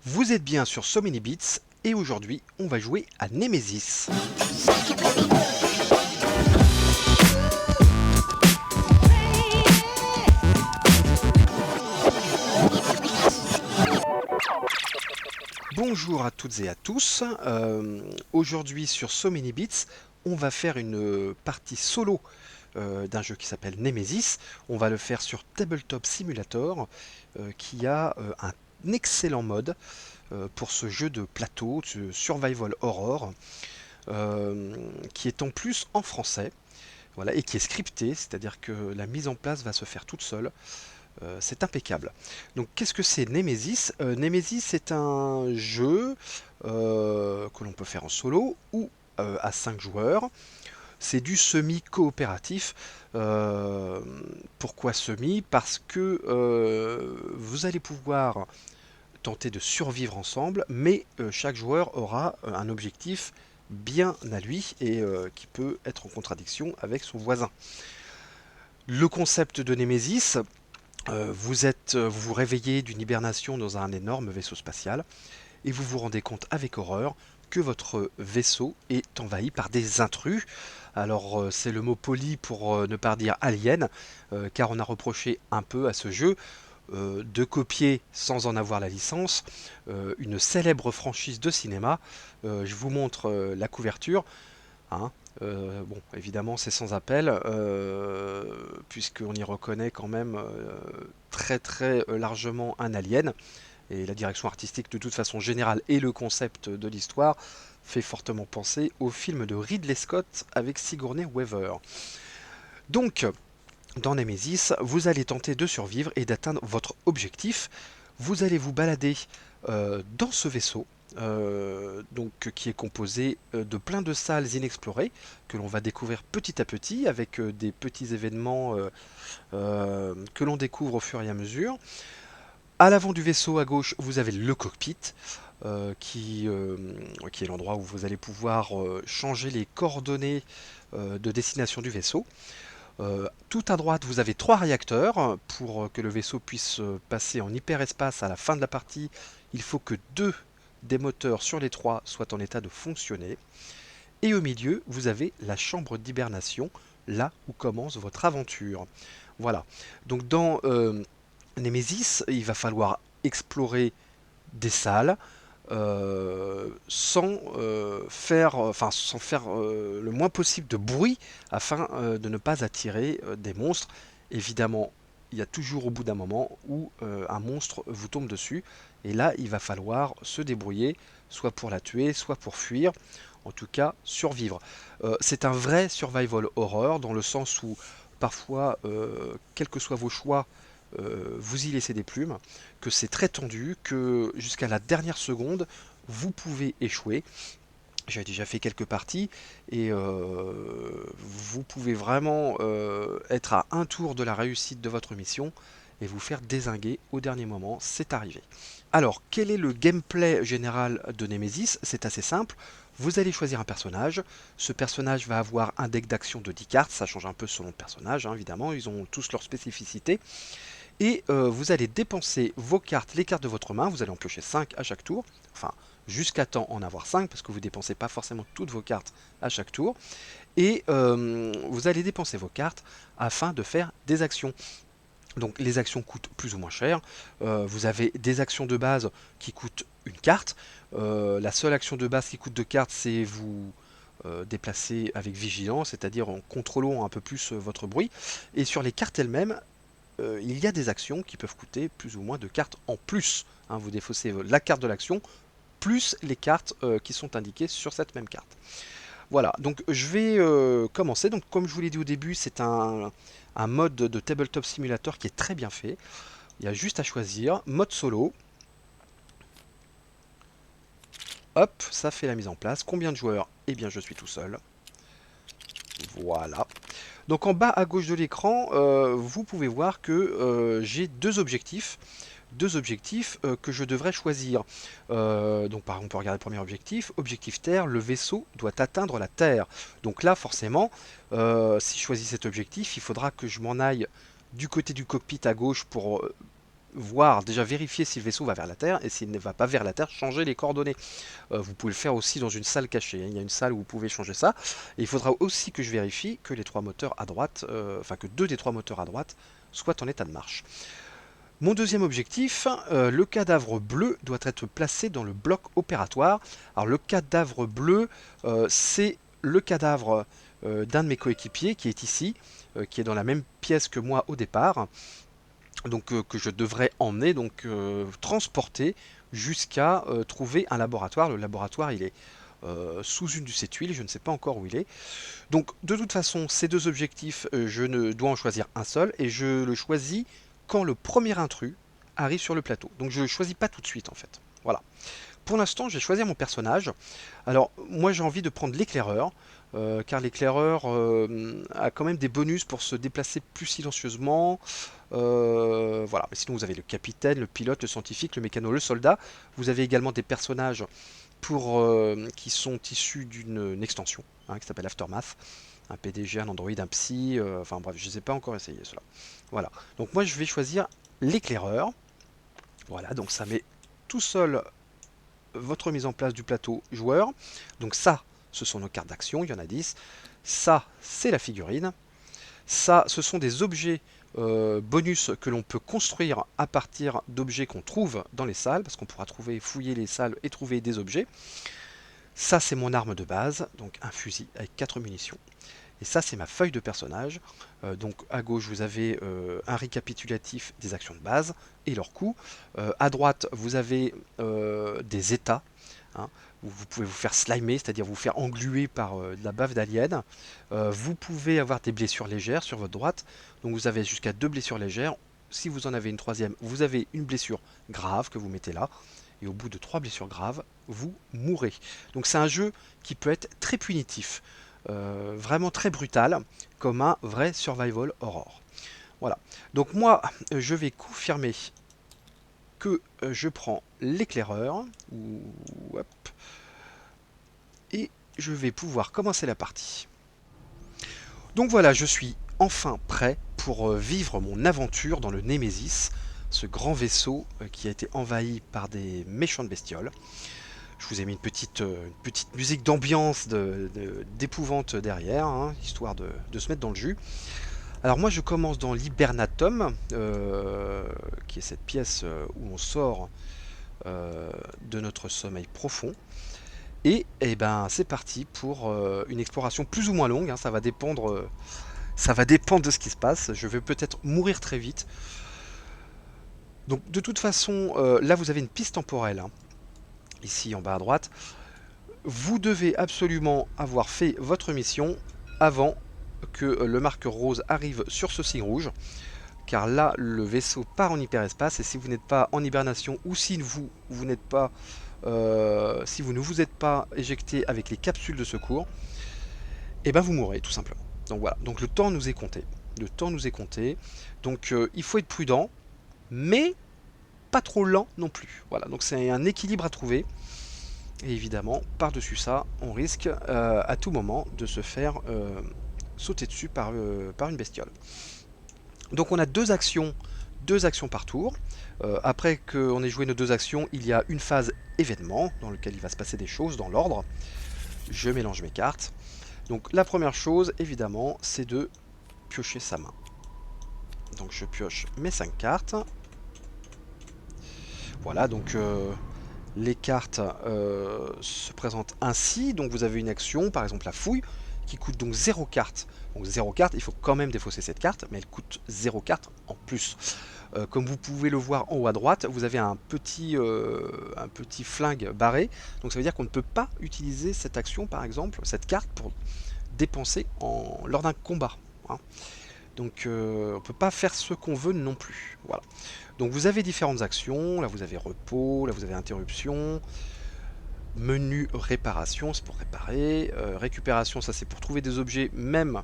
Vous êtes bien sur So Many Bits et aujourd'hui on va jouer à Nemesis. Bonjour à toutes et à tous. Aujourd'hui sur So Many Bits, on va faire une partie solo d'un jeu qui s'appelle Nemesis. On va le faire sur Tabletop Simulator qui a un excellent mode pour ce jeu de plateau, ce survival horror, qui est en plus en français, voilà, et qui est scripté, c'est-à-dire que la mise en place va se faire toute seule. C'est impeccable. Donc qu'est-ce que c'est Nemesis? Nemesis c'est un jeu que l'on peut faire en solo ou à 5 joueurs. C'est du semi-coopératif. Pourquoi semi? Parce que vous allez pouvoir tenter de survivre ensemble, mais chaque joueur aura un objectif bien à lui et qui peut être en contradiction avec son voisin. Le concept de Nemesis, vous vous réveillez d'une hibernation dans un énorme vaisseau spatial et vous vous rendez compte avec horreur que votre vaisseau est envahi par des intrus. Alors c'est le mot poli pour ne pas dire alien, car on a reproché un peu à ce jeu de copier sans en avoir la licence une célèbre franchise de cinéma. Je vous montre la couverture. Hein. Bon, évidemment, c'est sans appel, puisqu'on y reconnaît quand même très très largement un alien. Et la direction artistique, de toute façon générale, et le concept de l'histoire fait fortement penser au film de Ridley Scott avec Sigourney Weaver. Donc, dans Nemesis, vous allez tenter de survivre et d'atteindre votre objectif. Vous allez vous balader dans ce vaisseau, donc, qui est composé de plein de salles inexplorées que l'on va découvrir petit à petit avec des petits événements que l'on découvre au fur et à mesure. À l'avant du vaisseau, à gauche, vous avez le cockpit, qui est l'endroit où vous allez pouvoir changer les coordonnées de destination du vaisseau. Tout à droite, vous avez 3 réacteurs. Pour que le vaisseau puisse passer en hyperespace à la fin de la partie, il faut que 2 des moteurs sur les 3 soient en état de fonctionner. Et au milieu, vous avez la chambre d'hibernation, là où commence votre aventure. Voilà. Donc dans Nemesis, il va falloir explorer des salles sans faire le moins possible de bruit afin de ne pas attirer des monstres. Évidemment, il y a toujours au bout d'un moment où un monstre vous tombe dessus et là il va falloir se débrouiller, soit pour la tuer, soit pour fuir, en tout cas survivre. C'est un vrai survival horror dans le sens où parfois, quels que soient vos choix, vous y laissez des plumes, que c'est très tendu, que jusqu'à la dernière seconde, vous pouvez échouer. J'ai déjà fait quelques parties et vous pouvez vraiment être à un tour de la réussite de votre mission et vous faire dézinguer au dernier moment, c'est arrivé. Alors, quel est le gameplay général de Nemesis? C'est assez simple. Vous allez choisir un personnage. Ce personnage va avoir un deck d'action de 10 cartes. Ça change un peu selon le personnage, hein, évidemment. Ils ont tous leurs spécificités. Et vous allez dépenser vos cartes, les cartes de votre main, vous allez en piocher 5 à chaque tour, enfin jusqu'à temps en avoir 5 parce que vous ne dépensez pas forcément toutes vos cartes à chaque tour. Et vous allez dépenser vos cartes afin de faire des actions. Donc les actions coûtent plus ou moins cher. Vous avez des actions de base qui coûtent une carte. La seule action de base qui coûte 2 cartes, c'est vous déplacer avec vigilance, c'est-à-dire en contrôlant un peu plus votre bruit. Et sur les cartes elles-mêmes, il y a des actions qui peuvent coûter plus ou moins de cartes en plus. Hein, vous défaussez la carte de l'action plus les cartes qui sont indiquées sur cette même carte. Voilà, donc je vais commencer. Donc comme je vous l'ai dit au début, c'est un mode de Tabletop Simulator qui est très bien fait. Il y a juste à choisir mode solo. Hop, ça fait la mise en place. Combien de joueurs? Eh bien, je suis tout seul. Voilà. Donc en bas à gauche de l'écran, vous pouvez voir que j'ai deux objectifs. Deux objectifs que je devrais choisir. Donc par exemple, on peut regarder le premier objectif. Objectif Terre, le vaisseau doit atteindre la Terre. Donc là, forcément, si je choisis cet objectif, il faudra que je m'en aille du côté du cockpit à gauche pour voir, déjà vérifier si le vaisseau va vers la Terre, et s'il ne va pas vers la Terre, changer les coordonnées. Vous pouvez le faire aussi dans une salle cachée, hein. Il y a une salle où vous pouvez changer ça. Et il faudra aussi que je vérifie que les 3 moteurs à droite, enfin que 2 des 3 moteurs à droite soient en état de marche. Mon deuxième objectif, le cadavre bleu doit être placé dans le bloc opératoire. Alors le cadavre bleu, c'est le cadavre d'un de mes coéquipiers qui est ici, qui est dans la même pièce que moi au départ, donc que je devrais emmener, donc transporter jusqu'à trouver un laboratoire. Le laboratoire, il est sous une de ces tuiles, je ne sais pas encore où il est. Donc de toute façon, ces deux objectifs, je ne dois en choisir un seul, et je le choisis quand le premier intrus arrive sur le plateau. Donc je ne le choisis pas tout de suite en fait. Voilà. Pour l'instant, je vais choisir mon personnage. Alors, moi j'ai envie de prendre l'éclaireur, car l'éclaireur a quand même des bonus pour se déplacer plus silencieusement. Voilà, mais sinon vous avez le capitaine, le pilote, le scientifique, le mécano, le soldat. Vous avez également des personnages qui sont issus d'une extension, hein, qui s'appelle Aftermath. Un PDG, un Android, un psy, enfin bref, je ne sais pas encore essayer cela. Voilà, donc moi je vais choisir l'éclaireur. Voilà, donc ça met tout seul votre mise en place du plateau joueur. Donc ça, ce sont nos cartes d'action, il y en a 10. Ça, c'est la figurine. Ça, ce sont des objets bonus que l'on peut construire à partir d'objets qu'on trouve dans les salles, parce qu'on pourra trouver, fouiller les salles et trouver des objets. Ça, c'est mon arme de base, donc un fusil avec 4 munitions. Et ça, c'est ma feuille de personnage. Donc à gauche, vous avez un récapitulatif des actions de base et leurs coûts. À droite, vous avez des états, hein, où vous pouvez vous faire slimer, c'est-à-dire vous faire engluer par de la bave d'alien. Vous pouvez avoir des blessures légères sur votre droite. Donc vous avez jusqu'à 2 blessures légères. Si vous en avez une troisième, vous avez une blessure grave que vous mettez là. Et au bout de 3 blessures graves, vous mourrez. Donc c'est un jeu qui peut être très punitif. Vraiment très brutal, comme un vrai survival horror. Voilà. Donc moi, je vais confirmer que je prends l'éclaireur, et je vais pouvoir commencer la partie. Donc voilà, je suis enfin prêt pour vivre mon aventure dans le Némésis, ce grand vaisseau qui a été envahi par des méchantes bestioles. Je vous ai mis une petite musique d'ambiance, d'épouvante derrière, hein, histoire de se mettre dans le jus. Alors moi je commence dans l'Hibernatum, qui est cette pièce où on sort de notre sommeil profond. Et ben c'est parti pour une exploration plus ou moins longue, hein, ça va dépendre de ce qui se passe. Je vais peut-être mourir très vite. Donc de toute façon, là vous avez une piste temporelle, hein, ici en bas à droite. Vous devez absolument avoir fait votre mission avant que le marqueur rose arrive sur ce signe rouge, car là le vaisseau part en hyperespace, et si vous n'êtes pas en hibernation, ou si vous n'êtes pas si vous ne vous êtes pas éjecté avec les capsules de secours, et ben vous mourrez tout simplement. Donc voilà, donc le temps nous est compté. Le temps nous est compté. Donc il faut être prudent, mais pas trop lent non plus. Voilà, donc c'est un équilibre à trouver. Et évidemment, par-dessus ça, on risque à tout moment de se faire sauter dessus par une bestiole. Donc on a deux actions par tour. Après qu'on ait joué nos 2 actions, il y a une phase événement dans laquelle il va se passer des choses dans l'ordre. Je mélange mes cartes. Donc la première chose, évidemment, c'est de piocher sa main. Donc je pioche mes 5 cartes. Voilà, donc les cartes se présentent ainsi. Donc vous avez une action, par exemple la fouille, qui coûte donc 0 carte. Donc 0 carte, il faut quand même défausser cette carte, mais elle coûte 0 carte en plus. Comme vous pouvez le voir en haut à droite, vous avez un petit flingue barré. Donc ça veut dire qu'on ne peut pas utiliser cette action, par exemple, cette carte, pour dépenser lors d'un combat, hein. Donc on ne peut pas faire ce qu'on veut non plus. Voilà. Donc vous avez différentes actions. Là vous avez repos, là vous avez interruption. Menu réparation, c'est pour réparer. Récupération, ça c'est pour trouver des objets, même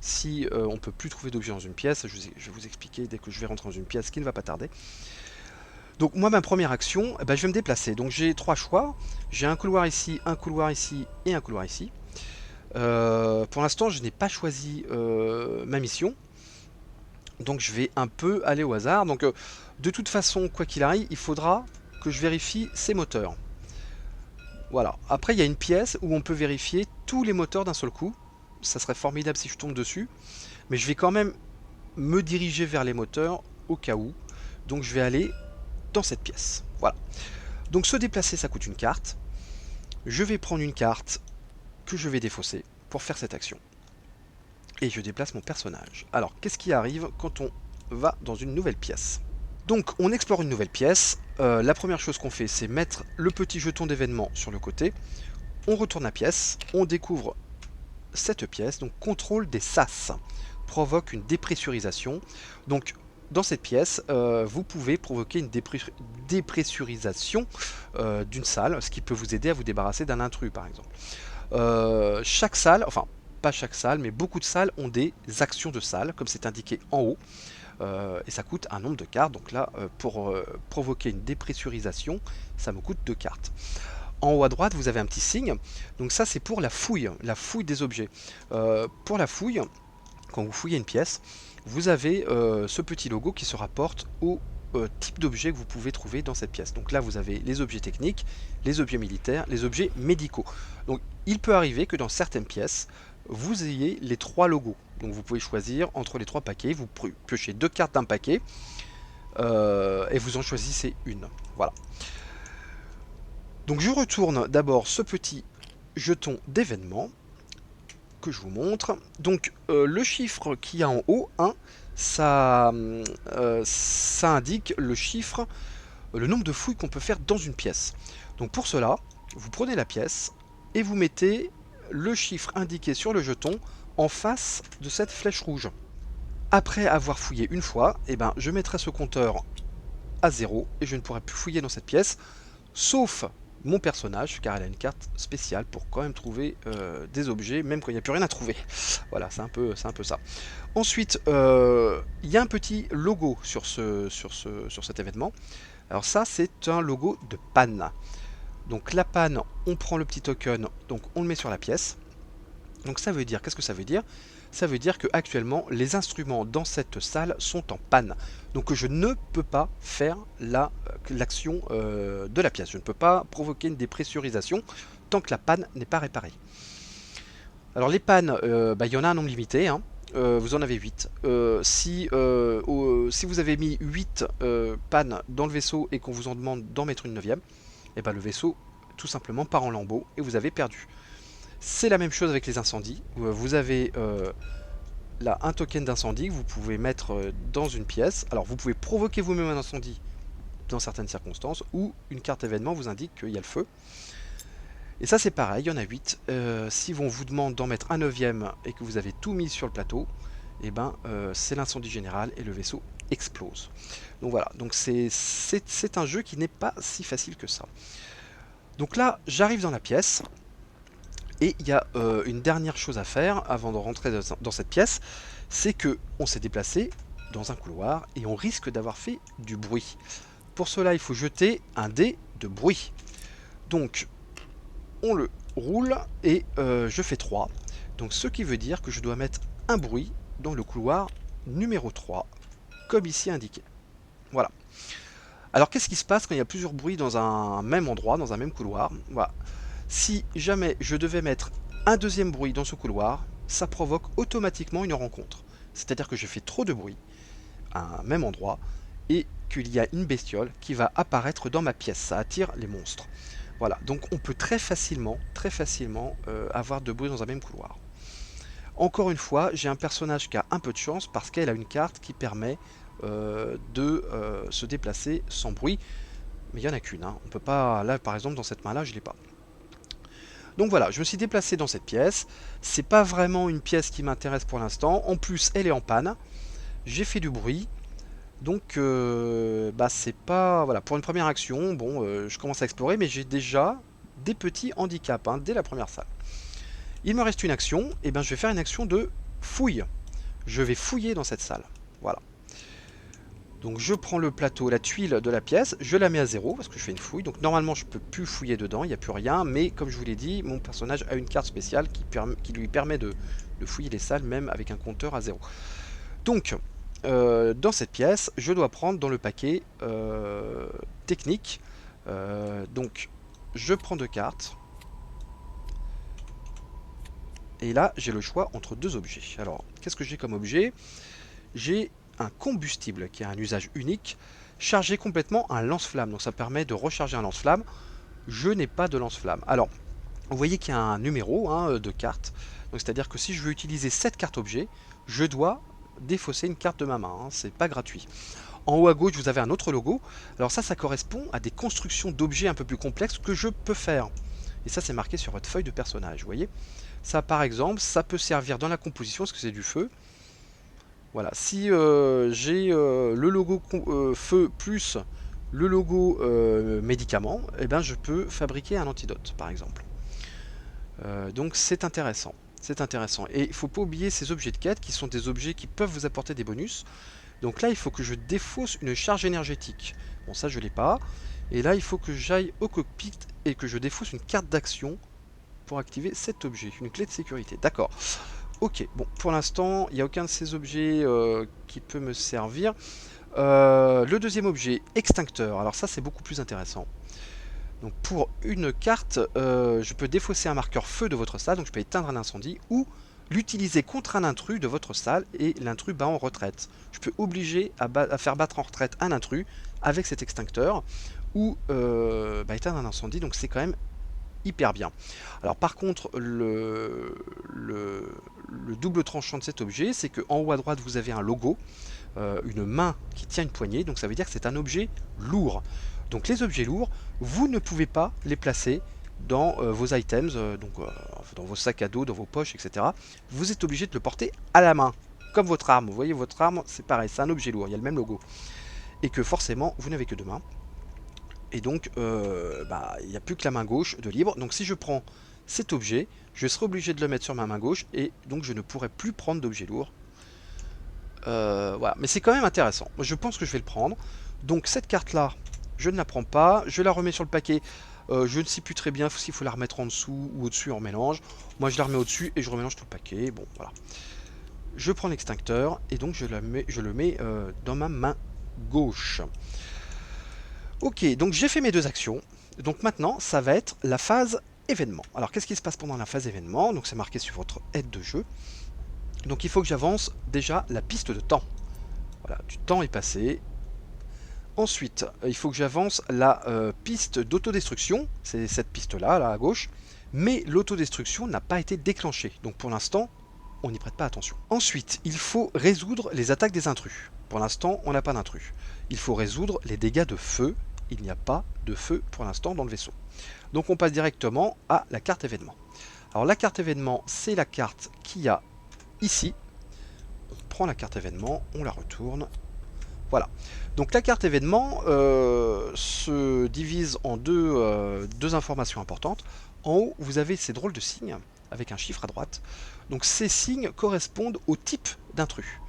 si on ne peut plus trouver d'objets dans une pièce. Je vais vous expliquer dès que je vais rentrer dans une pièce, ce qui ne va pas tarder. Donc moi ma première action, je vais me déplacer. Donc j'ai 3 choix. J'ai un couloir ici et un couloir ici. Pour l'instant je n'ai pas choisi ma mission. Donc je vais un peu aller au hasard. Donc de toute façon, quoi qu'il arrive, il faudra que je vérifie ces moteurs. Voilà. Après, il y a une pièce où on peut vérifier tous les moteurs d'un seul coup. Ça serait formidable si je tombe dessus. Mais je vais quand même me diriger vers les moteurs au cas où. Donc je vais aller dans cette pièce. Voilà. Donc se déplacer, ça coûte une carte. Je vais prendre une carte que je vais défausser pour faire cette action. Et je déplace mon personnage. Alors, qu'est-ce qui arrive quand on va dans une nouvelle pièce? Donc, on explore une nouvelle pièce. La première chose qu'on fait, c'est mettre le petit jeton d'événement sur le côté. On retourne la pièce. On découvre cette pièce. Donc, contrôle des sas provoque une dépressurisation. Donc, dans cette pièce, vous pouvez provoquer une dépressurisation d'une salle, ce qui peut vous aider à vous débarrasser d'un intrus, par exemple. Chaque salle, enfin pas chaque salle, mais beaucoup de salles ont des actions de salle, comme c'est indiqué en haut, et ça coûte un nombre de cartes. Donc là, pour provoquer une dépressurisation, ça me coûte 2 cartes. En haut à droite, vous avez un petit signe, donc ça c'est pour la fouille des objets. Pour la fouille, quand vous fouillez une pièce, vous avez ce petit logo qui se rapporte au type d'objet que vous pouvez trouver dans cette pièce. Donc là, vous avez les objets techniques, les objets militaires, les objets médicaux. Donc il peut arriver que dans certaines pièces, vous ayez les 3 logos. Donc vous pouvez choisir entre les 3 paquets, vous piochez 2 cartes d'un paquet et vous en choisissez une. Voilà. Donc je retourne d'abord ce petit jeton d'événement que je vous montre. Donc le chiffre qu'il y a en haut, 1, ça indique le chiffre, le nombre de fouilles qu'on peut faire dans une pièce. Donc pour cela, vous prenez la pièce et vous mettez le chiffre indiqué sur le jeton en face de cette flèche rouge. Après avoir fouillé une fois, eh ben, je mettrai ce compteur à 0 et je ne pourrai plus fouiller dans cette pièce, sauf mon personnage, car elle a une carte spéciale pour quand même trouver des objets, même quand il n'y a plus rien à trouver. Voilà, c'est un peu ça. Ensuite, il y a un petit logo sur cet événement. Alors ça, c'est un logo de panne. Donc la panne, on prend le petit token, donc on le met sur la pièce. Donc ça veut dire, qu'est-ce que ça veut dire? Ça veut dire que actuellement les instruments dans cette salle sont en panne. Donc je ne peux pas faire l'action de la pièce. Je ne peux pas provoquer une dépressurisation tant que la panne n'est pas réparée. Alors les pannes, il y en a un nombre limité, hein. Vous en avez 8. Si vous avez mis 8 pannes dans le vaisseau et qu'on vous en demande d'en mettre une 9e, et ben le vaisseau tout simplement part en lambeaux et vous avez perdu. C'est la même chose avec les incendies. Vous avez là un token d'incendie que vous pouvez mettre dans une pièce. Alors vous pouvez provoquer vous-même un incendie dans certaines circonstances, ou une carte événement vous indique qu'il y a le feu. Et ça c'est pareil, il y en a 8. Si on vous demande d'en mettre un 9e et que vous avez tout mis sur le plateau, et ben c'est l'incendie général et le vaisseau explose. Donc voilà, donc c'est un jeu qui n'est pas si facile que ça. Donc là, j'arrive dans la pièce. Et il y a une dernière chose à faire avant de rentrer dans cette pièce, c'est que on s'est déplacé dans un couloir et on risque d'avoir fait du bruit. Pour cela, il faut jeter un dé de bruit. Donc, on le roule et je fais 3. Donc, ce qui veut dire que je dois mettre un bruit dans le couloir numéro 3, comme ici indiqué. Voilà. Alors, qu'est-ce qui se passe quand il y a plusieurs bruits dans un même endroit, dans un même couloir? Voilà. Si jamais je devais mettre un deuxième bruit dans ce couloir, ça provoque automatiquement une rencontre. C'est-à-dire que je fais trop de bruit à un même endroit et qu'il y a une bestiole qui va apparaître dans ma pièce. Ça attire les monstres. Voilà, donc on peut très facilement avoir de bruit dans un même couloir. Encore une fois, j'ai un personnage qui a un peu de chance parce qu'elle a une carte qui permet de se déplacer sans bruit. Mais il n'y en a qu'une, hein. On peut pas. Là, par exemple, dans cette main-là, je ne l'ai pas. Donc voilà, je me suis déplacé dans cette pièce. C'est pas vraiment une pièce qui m'intéresse pour l'instant. En plus, elle est en panne. J'ai fait du bruit. Donc, c'est pas... Voilà, pour une première action, bon, je commence à explorer, mais j'ai déjà des petits handicaps, hein, dès la première salle. Il me reste une action, et ben je vais faire une action de fouille. Je vais fouiller dans cette salle. Voilà. Donc je prends le plateau, la tuile de la pièce, je la mets à 0 parce que je fais une fouille. Donc normalement je peux plus fouiller dedans, il n'y a plus rien. Mais comme je vous l'ai dit, mon personnage a une carte spéciale qui lui permet de fouiller les salles même avec un compteur à 0. Donc dans cette pièce, je dois prendre dans le paquet technique. Donc, je prends 2 cartes. Et là, j'ai le choix entre 2 objets. Alors, qu'est-ce que j'ai comme objet? J'ai un combustible qui a un usage unique, chargé complètement un lance-flamme. Donc ça permet de recharger un lance-flamme. Je n'ai pas de lance-flamme. Alors, vous voyez qu'il y a un numéro de cartes. Donc c'est-à-dire que si je veux utiliser cette carte objet, je dois défausser une carte de ma main. C'est pas gratuit. En haut à gauche, vous avez un autre logo. Alors ça correspond à des constructions d'objets un peu plus complexes que je peux faire. Et ça, c'est marqué sur votre feuille de personnage, vous voyez. Ça, par exemple, ça peut servir dans la composition, parce que c'est du feu. Voilà, si j'ai le logo feu plus le logo médicament, eh ben, je peux fabriquer un antidote, par exemple. Donc c'est intéressant. C'est intéressant. Et il ne faut pas oublier ces objets de quête qui sont des objets qui peuvent vous apporter des bonus. Donc là, il faut que je défausse une charge énergétique. Bon, ça, je ne l'ai pas. Et là, il faut que j'aille au cockpit et que je défausse une carte d'action pour activer cet objet. Une clé de sécurité. D'accord. Ok, bon, pour l'instant, il n'y a aucun de ces objets qui peut me servir. Le deuxième objet, extincteur. Alors ça, c'est beaucoup plus intéressant. Donc pour une carte, je peux défausser un marqueur feu de votre salle, donc je peux éteindre un incendie, ou l'utiliser contre un intrus de votre salle et l'intrus bat en retraite. Je peux obliger à faire battre en retraite un intrus avec cet extincteur, ou éteindre un incendie, donc c'est quand même hyper bien. Alors par contre, le double tranchant de cet objet, c'est qu'en haut à droite, vous avez un logo, une main qui tient une poignée, donc ça veut dire que c'est un objet lourd. Donc les objets lourds, vous ne pouvez pas les placer dans vos items, dans vos sacs à dos, dans vos poches, etc. Vous êtes obligé de le porter à la main, comme votre arme. Vous voyez, votre arme, c'est pareil, c'est un objet lourd, il y a le même logo. Et que forcément, vous n'avez que 2 mains. Et donc, il n'y a plus que la main gauche de libre. Donc si je prends cet objet, je serai obligé de le mettre sur ma main gauche, et donc je ne pourrai plus prendre d'objet lourd. Voilà, mais c'est quand même intéressant. Je pense que je vais le prendre. Donc cette carte-là, je ne la prends pas. Je la remets sur le paquet. Je ne sais plus très bien s'il faut la remettre en dessous ou au-dessus en mélange. Moi, je la remets au-dessus et je remélange tout le paquet. Bon, voilà. Je prends l'extincteur et donc je le mets dans ma main gauche. Ok, donc j'ai fait mes 2 actions. Donc maintenant, ça va être la phase événement. Alors, qu'est-ce qui se passe pendant la phase événement? Donc c'est marqué sur votre aide de jeu. Donc il faut que j'avance déjà la piste de temps. Voilà, du temps est passé. Ensuite, il faut que j'avance la piste d'autodestruction. C'est cette piste-là, là à gauche. Mais l'autodestruction n'a pas été déclenchée. Donc pour l'instant, on n'y prête pas attention. Ensuite, il faut résoudre les attaques des intrus. Pour l'instant, on n'a pas d'intrus. Il faut résoudre les dégâts de feu. Il n'y a pas de feu pour l'instant dans le vaisseau. Donc on passe directement à la carte événement. Alors la carte événement, c'est la carte qu'il y a ici. On prend la carte événement, on la retourne. Voilà. Donc la carte événement se divise en deux informations importantes. En haut, vous avez ces drôles de signes avec un chiffre à droite. Donc ces signes correspondent au type d'intrus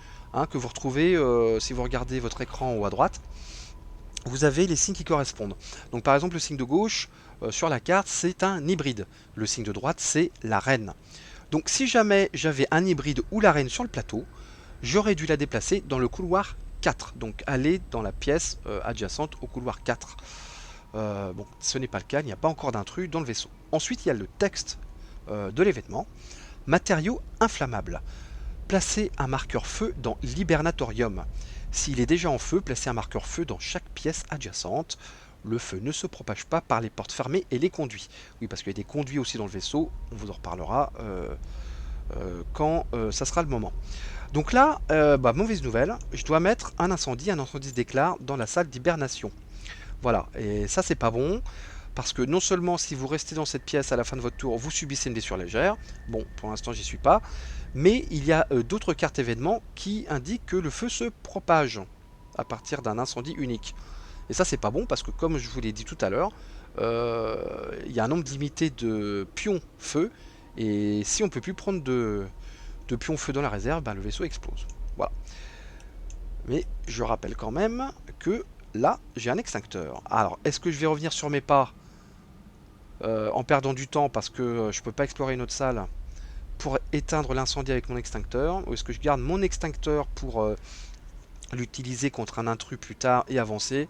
que vous retrouvez si vous regardez votre écran en haut à droite. Vous avez les signes qui correspondent. Donc par exemple, le signe de gauche sur la carte, c'est un hybride. Le signe de droite, c'est la reine. Donc si jamais j'avais un hybride ou la reine sur le plateau, j'aurais dû la déplacer dans le couloir 4. Donc aller dans la pièce adjacente au couloir 4. Bon, ce n'est pas le cas, il n'y a pas encore d'intrus dans le vaisseau. Ensuite, il y a le texte de l'événement. Matériaux inflammables. Placez un marqueur feu dans l'hibernatorium. S'il est déjà en feu, placez un marqueur feu dans chaque pièce adjacente. Le feu ne se propage pas par les portes fermées et les conduits. Oui, parce qu'il y a des conduits aussi dans le vaisseau, on vous en reparlera quand ça sera le moment. Donc là, mauvaise nouvelle, je dois mettre un incendie se déclare dans la salle d'hibernation. Voilà, et ça c'est pas bon, parce que non seulement si vous restez dans cette pièce à la fin de votre tour, vous subissez une blessure légère, bon, pour l'instant j'y suis pas, mais il y a d'autres cartes événements qui indiquent que le feu se propage à partir d'un incendie unique. Et ça c'est pas bon, parce que comme je vous l'ai dit tout à l'heure, il y a un nombre limité de pions feu, et si on peut plus prendre de pions feu dans la réserve, le vaisseau explose. Voilà. Mais je rappelle quand même que là, j'ai un extincteur. Alors, est-ce que je vais revenir sur mes pas en perdant du temps parce que je peux pas explorer une autre salle pour éteindre l'incendie avec mon extincteur, ou est-ce que je garde mon extincteur pour l'utiliser contre un intrus plus tard et avancer,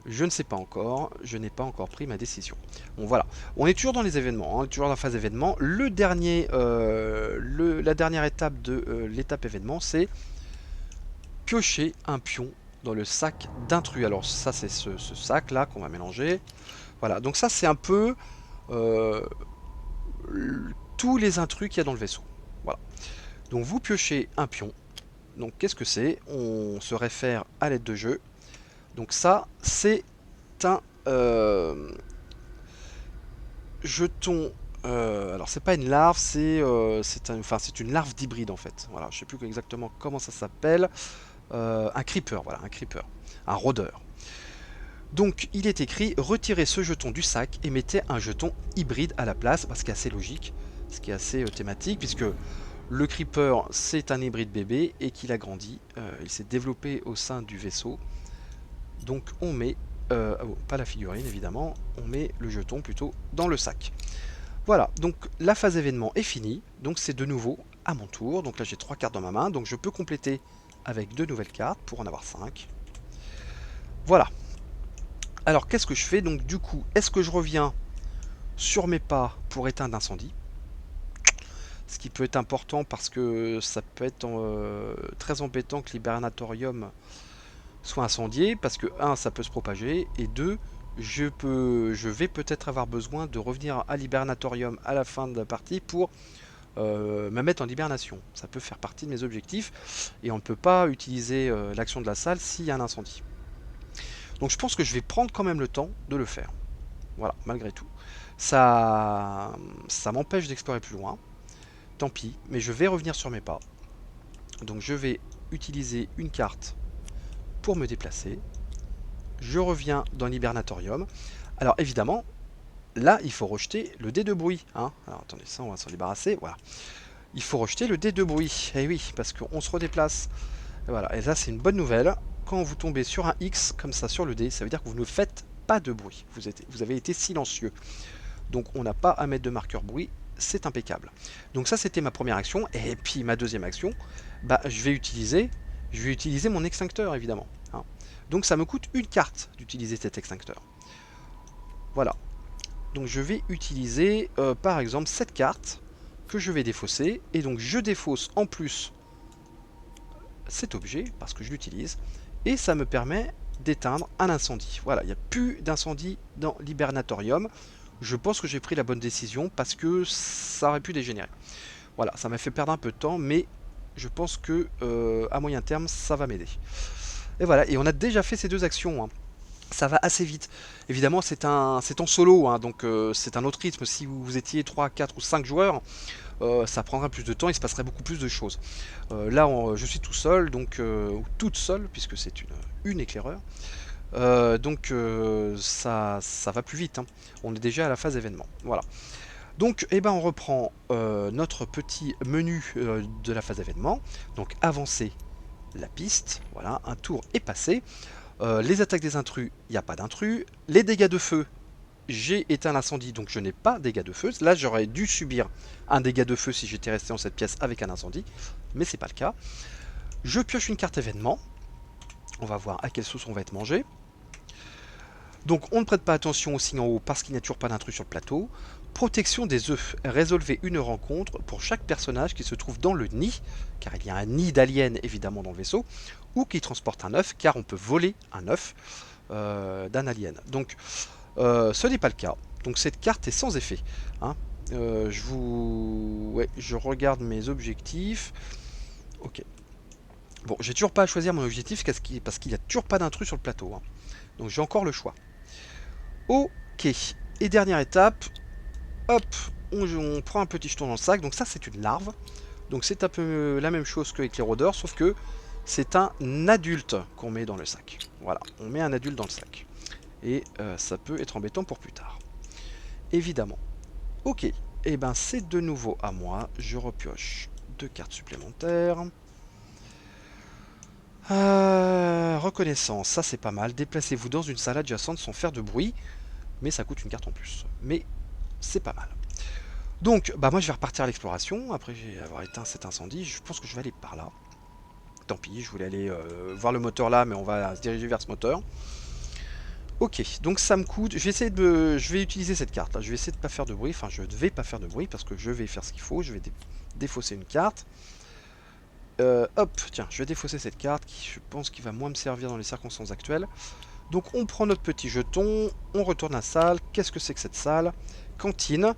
je ne sais pas encore, je n'ai pas encore pris ma décision. Bon voilà, on est toujours dans les événements, hein, on est toujours dans la phase événement. La dernière étape de l'étape événement, c'est piocher un pion dans le sac d'intrus. Alors ça c'est ce sac là qu'on va mélanger. Voilà, donc ça c'est un peu euh, tous les intrus qu'il y a dans le vaisseau. Voilà, donc vous piochez un pion. Donc qu'est-ce que c'est? On se réfère à l'aide de jeu. Donc ça c'est un jeton. Alors c'est pas une larve, c'est une larve d'hybride en fait. Voilà, je sais plus exactement comment ça s'appelle. Un creeper, voilà, un creeper, un rôdeur. Donc il est écrit retirez ce jeton du sac et mettez un jeton hybride à la place, ce qui est assez logique, ce qui est assez thématique, puisque le creeper c'est un hybride bébé et qu'il a grandi, il s'est développé au sein du vaisseau. Donc on met, pas la figurine évidemment, on met le jeton plutôt dans le sac. Voilà, donc la phase événement est finie, donc c'est de nouveau à mon tour. Donc là j'ai 3 cartes dans ma main, donc je peux compléter avec 2 nouvelles cartes pour en avoir 5. Voilà. Alors qu'est-ce que je fais? Donc du coup, est-ce que je reviens sur mes pas pour éteindre l'incendie? Ce qui peut être important parce que ça peut être très embêtant que l'hibernatorium soit incendié, parce que 1, ça peut se propager, et 2, je vais peut-être avoir besoin de revenir à l'hibernatorium à la fin de la partie pour me mettre en hibernation. Ça peut faire partie de mes objectifs, et on ne peut pas utiliser l'action de la salle s'il y a un incendie. Donc je pense que je vais prendre quand même le temps de le faire. Voilà, malgré tout. Ça m'empêche d'explorer plus loin. Tant pis, mais je vais revenir sur mes pas. Donc je vais utiliser une carte pour me déplacer. Je reviens dans l'hibernatorium. Alors évidemment, là il faut rejeter le dé de bruit. Hein. Alors attendez, ça on va s'en débarrasser. Voilà. Il faut rejeter le dé de bruit. Et oui, parce qu'on se redéplace. Et voilà, et là c'est une bonne nouvelle. Quand vous tombez sur un X comme ça sur le dé, ça veut dire que vous ne faites pas de bruit. Vous avez été silencieux. Donc on n'a pas à mettre de marqueur bruit, c'est impeccable. Donc ça c'était ma première action, et puis ma deuxième action, bah, je vais utiliser mon extincteur évidemment. Hein. Donc ça me coûte une carte d'utiliser cet extincteur. Voilà. Donc je vais utiliser par exemple cette carte que je vais défausser, et donc je défausse en plus cet objet parce que je l'utilise, et ça me permet d'éteindre un incendie. Voilà, il n'y a plus d'incendie dans l'hibernatorium. Je pense que j'ai pris la bonne décision parce que ça aurait pu dégénérer. Voilà, ça m'a fait perdre un peu de temps, mais je pense que à moyen terme, ça va m'aider. Et voilà, et on a déjà fait ces deux actions. Hein. Ça va assez vite. Évidemment, c'est en solo, hein, donc c'est un autre rythme. Si vous étiez 3, 4 ou 5 joueurs, ça prendrait plus de temps, il se passerait beaucoup plus de choses. Là, je suis tout seul, donc ou toute seule, puisque c'est une éclaireur. Donc ça va plus vite. Hein. On est déjà à la phase événement. Voilà. Donc, eh ben, on reprend notre petit menu de la phase événement. Donc, avancer la piste. Voilà, un tour est passé. Les attaques des intrus, il n'y a pas d'intrus. Les dégâts de feu, j'ai éteint l'incendie, donc je n'ai pas de dégâts de feu. Là, j'aurais dû subir un dégât de feu si j'étais resté dans cette pièce avec un incendie, mais c'est pas le cas. Je pioche une carte événement. On va voir à quelle sauce on va être mangé. Donc on ne prête pas attention au signe en haut parce qu'il n'y a toujours pas d'intrus sur le plateau. Protection des œufs. Résolvez une rencontre pour chaque personnage qui se trouve dans le nid, car il y a un nid d'aliens évidemment dans le vaisseau, ou qui transporte un œuf, car on peut voler un œuf d'un alien. Donc ce n'est pas le cas. Donc cette carte est sans effet. Hein. Je regarde mes objectifs. Ok. Bon, j'ai toujours pas à choisir mon objectif parce qu'il n'y a toujours pas d'intrus sur le plateau. Hein. Donc j'ai encore le choix. Ok. Et dernière étape. Hop. On prend un petit jeton dans le sac. Donc ça, c'est une larve. Donc c'est un peu la même chose qu'avec les rôdeurs, sauf que c'est un adulte qu'on met dans le sac. Voilà, on met un adulte dans le sac. Et ça peut être embêtant pour plus tard. Évidemment. Ok. Et ben c'est de nouveau à moi. Je repioche 2 cartes supplémentaires. Reconnaissance, ça c'est pas mal. Déplacez-vous dans une salle adjacente sans faire de bruit. Mais ça coûte une carte en plus. Mais c'est pas mal. Donc, bah moi je vais repartir à l'exploration. Après avoir éteint cet incendie, je pense que je vais aller par là. tant pis, je voulais aller voir le moteur là, mais on va se diriger vers ce moteur. Ok, donc ça me coûte, je vais utiliser cette carte là, je vais essayer de pas faire de bruit, enfin je ne vais pas faire de bruit parce que je vais faire ce qu'il faut, je vais défausser une carte. Hop, tiens, je vais défausser cette carte qui je pense qu'il va moins me servir dans les circonstances actuelles. Donc on prend notre petit jeton, on retourne à la salle, qu'est-ce que c'est que cette salle? Cantine,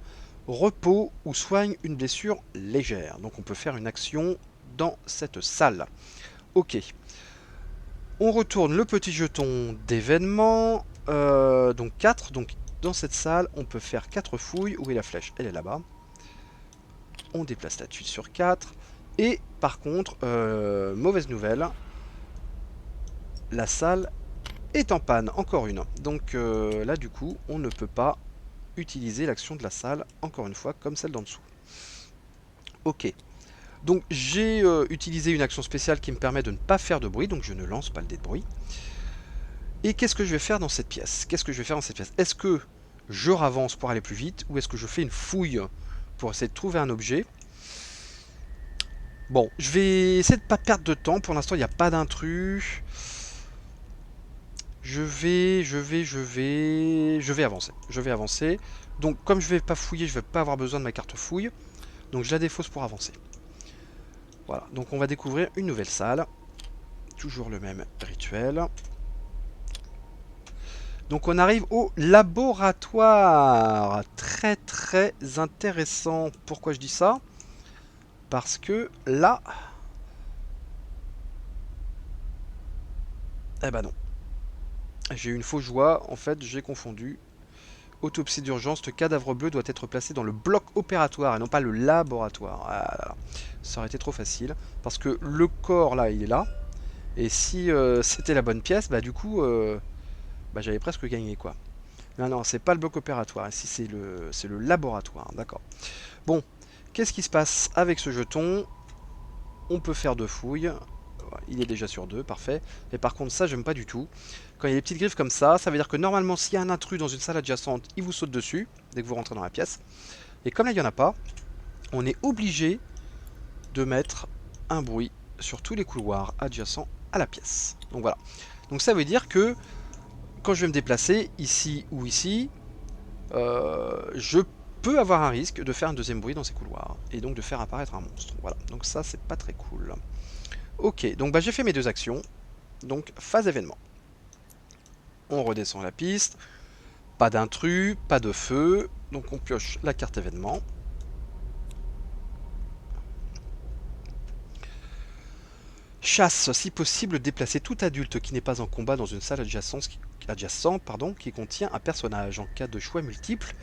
repos ou soigne une blessure légère. Donc on peut faire une action dans cette salle. Ok, on retourne le petit jeton d'événement, donc 4. Donc dans cette salle, on peut faire 4 fouilles. Où est la flèche? Elle est là-bas. On déplace la tuile sur 4. Et par contre, mauvaise nouvelle, la salle est en panne, encore une. Donc là du coup, on ne peut pas utiliser l'action de la salle, encore une fois, comme celle d'en dessous. Ok. Donc j'ai utilisé une action spéciale qui me permet de ne pas faire de bruit, donc je ne lance pas le dé de bruit. Et qu'est-ce que je vais faire dans cette pièce? Est-ce que je ravance pour aller plus vite, ou est-ce que je fais une fouille pour essayer de trouver un objet? Bon, je vais essayer de ne pas perdre de temps. Pour l'instant, il n'y a pas d'intrus. Je vais avancer. Je vais avancer. Donc, comme je vais pas fouiller, je vais pas avoir besoin de ma carte fouille. Donc, je la défausse pour avancer. Voilà. Donc, on va découvrir une nouvelle salle. Toujours le même rituel. Donc, on arrive au laboratoire. Très, très intéressant. Pourquoi je dis ça? Parce que là... Eh ben non. J'ai eu une fausse joie. En fait, j'ai confondu. Autopsie d'urgence, le cadavre bleu doit être placé dans le bloc opératoire et non pas le laboratoire. Ah là là. Ça aurait été trop facile. Parce que le corps, là, il est là. Et si c'était la bonne pièce, bah du coup, bah, j'avais presque gagné, quoi. Non, non, c'est pas le bloc opératoire. Ici, c'est le laboratoire. D'accord. Bon, qu'est-ce qui se passe avec ce jeton? On peut faire 2 fouilles. Il est déjà sur 2, parfait. Mais par contre, ça, j'aime pas du tout. Quand il y a des petites griffes comme ça veut dire que normalement, s'il y a un intrus dans une salle adjacente, il vous saute dessus, dès que vous rentrez dans la pièce. Et comme là, il n'y en a pas, on est obligé de mettre un bruit sur tous les couloirs adjacents à la pièce. Donc voilà. Donc ça veut dire que, quand je vais me déplacer, ici ou ici, je peux avoir un risque de faire un deuxième bruit dans ces couloirs. Et donc de faire apparaître un monstre. Voilà. Donc ça, c'est pas très cool. Ok, donc bah, j'ai fait mes 2 actions. Donc phase événement. On redescend la piste. Pas d'intrus, pas de feu. Donc on pioche la carte événement. Chasse, si possible, déplacer tout adulte qui n'est pas en combat dans une salle adjacente, qui contient un personnage. En cas de choix multiple,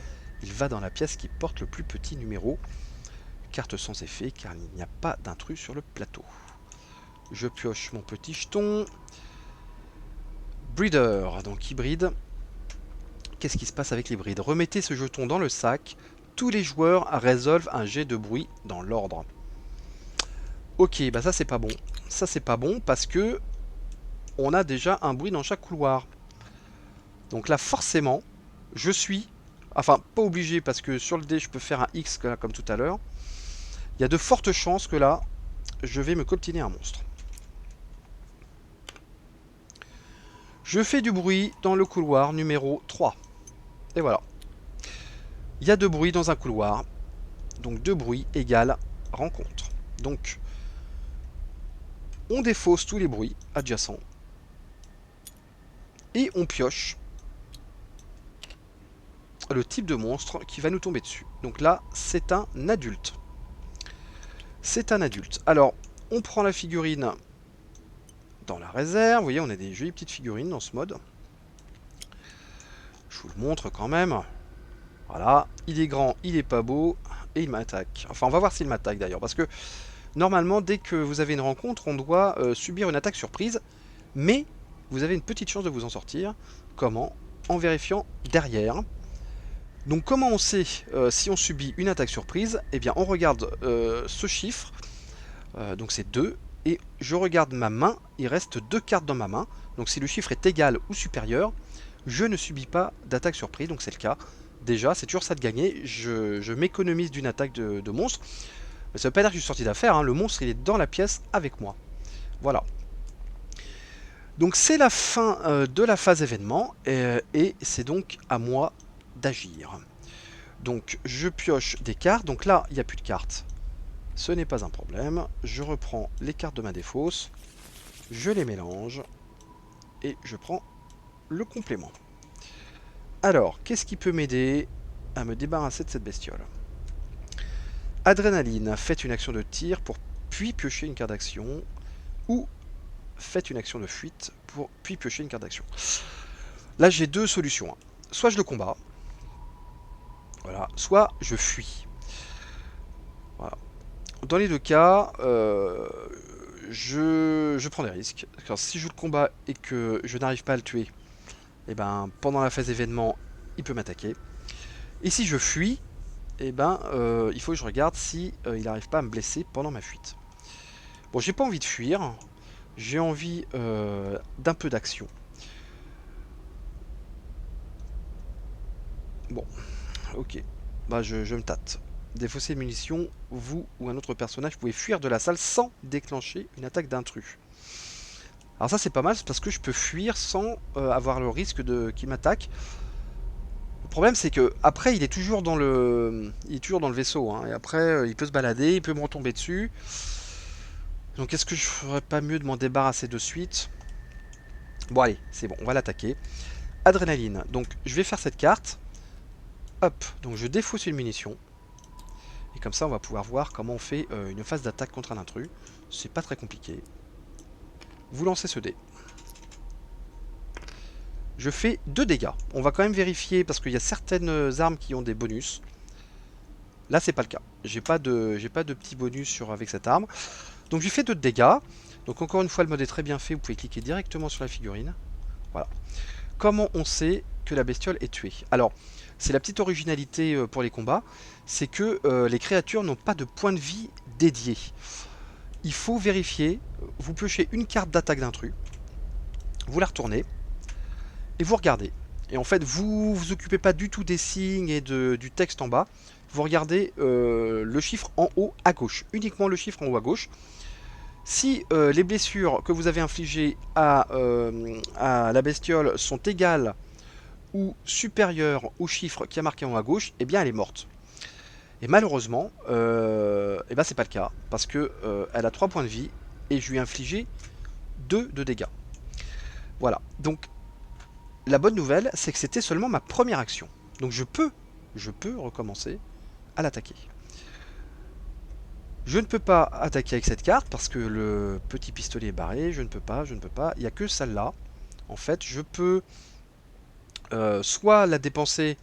il va dans la pièce qui porte le plus petit numéro. Carte sans effet car il n'y a pas d'intrus sur le plateau. Je pioche mon petit jeton. Breeder, donc hybride. Qu'est-ce qui se passe avec l'hybride? Remettez ce jeton dans le sac. Tous les joueurs résolvent un jet de bruit dans l'ordre. Ok, bah ça c'est pas bon. Ça c'est pas bon parce que on a déjà un bruit dans chaque couloir. Donc là forcément, je suis... Enfin, pas obligé parce que sur le dé je peux faire un X comme tout à l'heure. Il y a de fortes chances que là, je vais me coltiner un monstre. Je fais du bruit dans le couloir numéro 3. Et voilà. Il y a 2 bruits dans un couloir. Donc 2 bruits égale rencontre. Donc, on défausse tous les bruits adjacents. Et on pioche le type de monstre qui va nous tomber dessus. Donc là, c'est un adulte. C'est un adulte. Alors, on prend la figurine dans la réserve. Vous voyez, on a des jolies petites figurines dans ce mode. Je vous le montre quand même. Voilà, il est grand, il est pas beau, et il m'attaque. Enfin, on va voir s'il m'attaque d'ailleurs, parce que normalement, dès que vous avez une rencontre, on doit subir une attaque surprise, mais vous avez une petite chance de vous en sortir. Comment? En vérifiant derrière. Donc comment on sait si on subit une attaque surprise? Eh bien, on regarde ce chiffre, donc c'est 2, et je regarde ma main, il reste 2 cartes dans ma main, donc si le chiffre est égal ou supérieur, je ne subis pas d'attaque surprise, donc c'est le cas. Déjà, c'est toujours ça de gagner, je m'économise d'une attaque de monstre. Mais ça veut pas dire que je suis sorti d'affaire, hein. Le monstre il est dans la pièce avec moi. Voilà. Donc c'est la fin de la phase événement, et c'est donc à moi d'agir. Donc je pioche des cartes, donc là il n'y a plus de cartes, ce n'est pas un problème. Je reprends les cartes de ma défausse, je les mélange, et je prends le complément. Alors, qu'est-ce qui peut m'aider à me débarrasser de cette bestiole? Adrénaline, faites une action de tir pour puis piocher une carte d'action, ou faites une action de fuite pour puis piocher une carte d'action. Là j'ai deux solutions, hein. Soit je le combats, voilà, soit je fuis. Voilà. Dans les deux cas, je prends des risques. Alors, si je le combats et que je n'arrive pas à le tuer, et ben, pendant la phase événement, il peut m'attaquer. Et si je fuis, et ben, il faut que je regarde si il n'arrive pas à me blesser pendant ma fuite. Bon, j'ai pas envie de fuir, j'ai envie d'un peu d'action. Bon, ok, bah je me tâte. Défausser de munitions, vous ou un autre personnage pouvez fuir de la salle sans déclencher une attaque d'intrus. Alors ça c'est pas mal parce que je peux fuir sans avoir le risque de qu'il m'attaque. Le problème c'est que après il est toujours dans le vaisseau, hein, et après il peut se balader, il peut me retomber dessus. Donc est-ce que je ferais pas mieux de m'en débarrasser de suite? Bon allez, c'est bon, on va l'attaquer. Adrénaline, donc je vais faire cette carte. Hop, donc je défausse une munition. Et comme ça on va pouvoir voir comment on fait une phase d'attaque contre un intrus. C'est pas très compliqué. Vous lancez ce dé. Je fais 2 dégâts. On va quand même vérifier parce qu'il y a certaines armes qui ont des bonus. Là c'est pas le cas. J'ai pas de petit bonus avec cette arme. Donc j'ai fait 2 dégâts. Donc encore une fois le mode est très bien fait. Vous pouvez cliquer directement sur la figurine. Voilà. Comment on sait que la bestiole est tuée? Alors c'est la petite originalité pour les combats. C'est que les créatures n'ont pas de point de vie dédié. Il faut vérifier. Vous piochez une carte d'attaque d'intrus. Vous la retournez. Et vous regardez. Et en fait, vous vous occupez pas du tout des signes et du texte en bas. Vous regardez le chiffre en haut à gauche. Uniquement le chiffre en haut à gauche. Si les blessures que vous avez infligées à la bestiole sont égales ou supérieures au chiffre qui est marqué en haut à gauche, eh bien elle est morte. Et malheureusement, eh ben c'est pas le cas. Parce que elle a 3 points de vie et je lui ai infligé 2 de dégâts. Voilà. Donc la bonne nouvelle, c'est que c'était seulement ma première action. Donc je peux recommencer à l'attaquer. Je ne peux pas attaquer avec cette carte parce que le petit pistolet est barré. Je ne peux pas. Il n'y a que celle-là. En fait, je peux soit la dépenser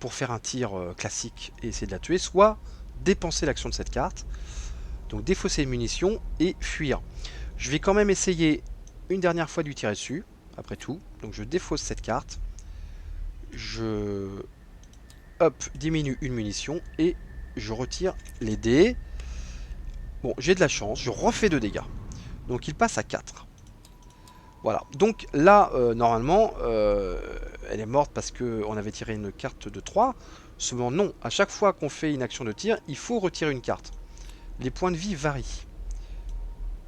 pour faire un tir classique et essayer de la tuer, soit dépenser l'action de cette carte. Donc défausser les munitions et fuir. Je vais quand même essayer une dernière fois de lui tirer dessus, après tout. Donc je défausse cette carte. Je diminue une munition et je retire les dés. Bon, j'ai de la chance, je refais 2 dégâts. Donc il passe à 4. Voilà, donc là, normalement, elle est morte parce qu'on avait tiré une carte de 3. Seulement non, à chaque fois qu'on fait une action de tir, il faut retirer une carte. Les points de vie varient.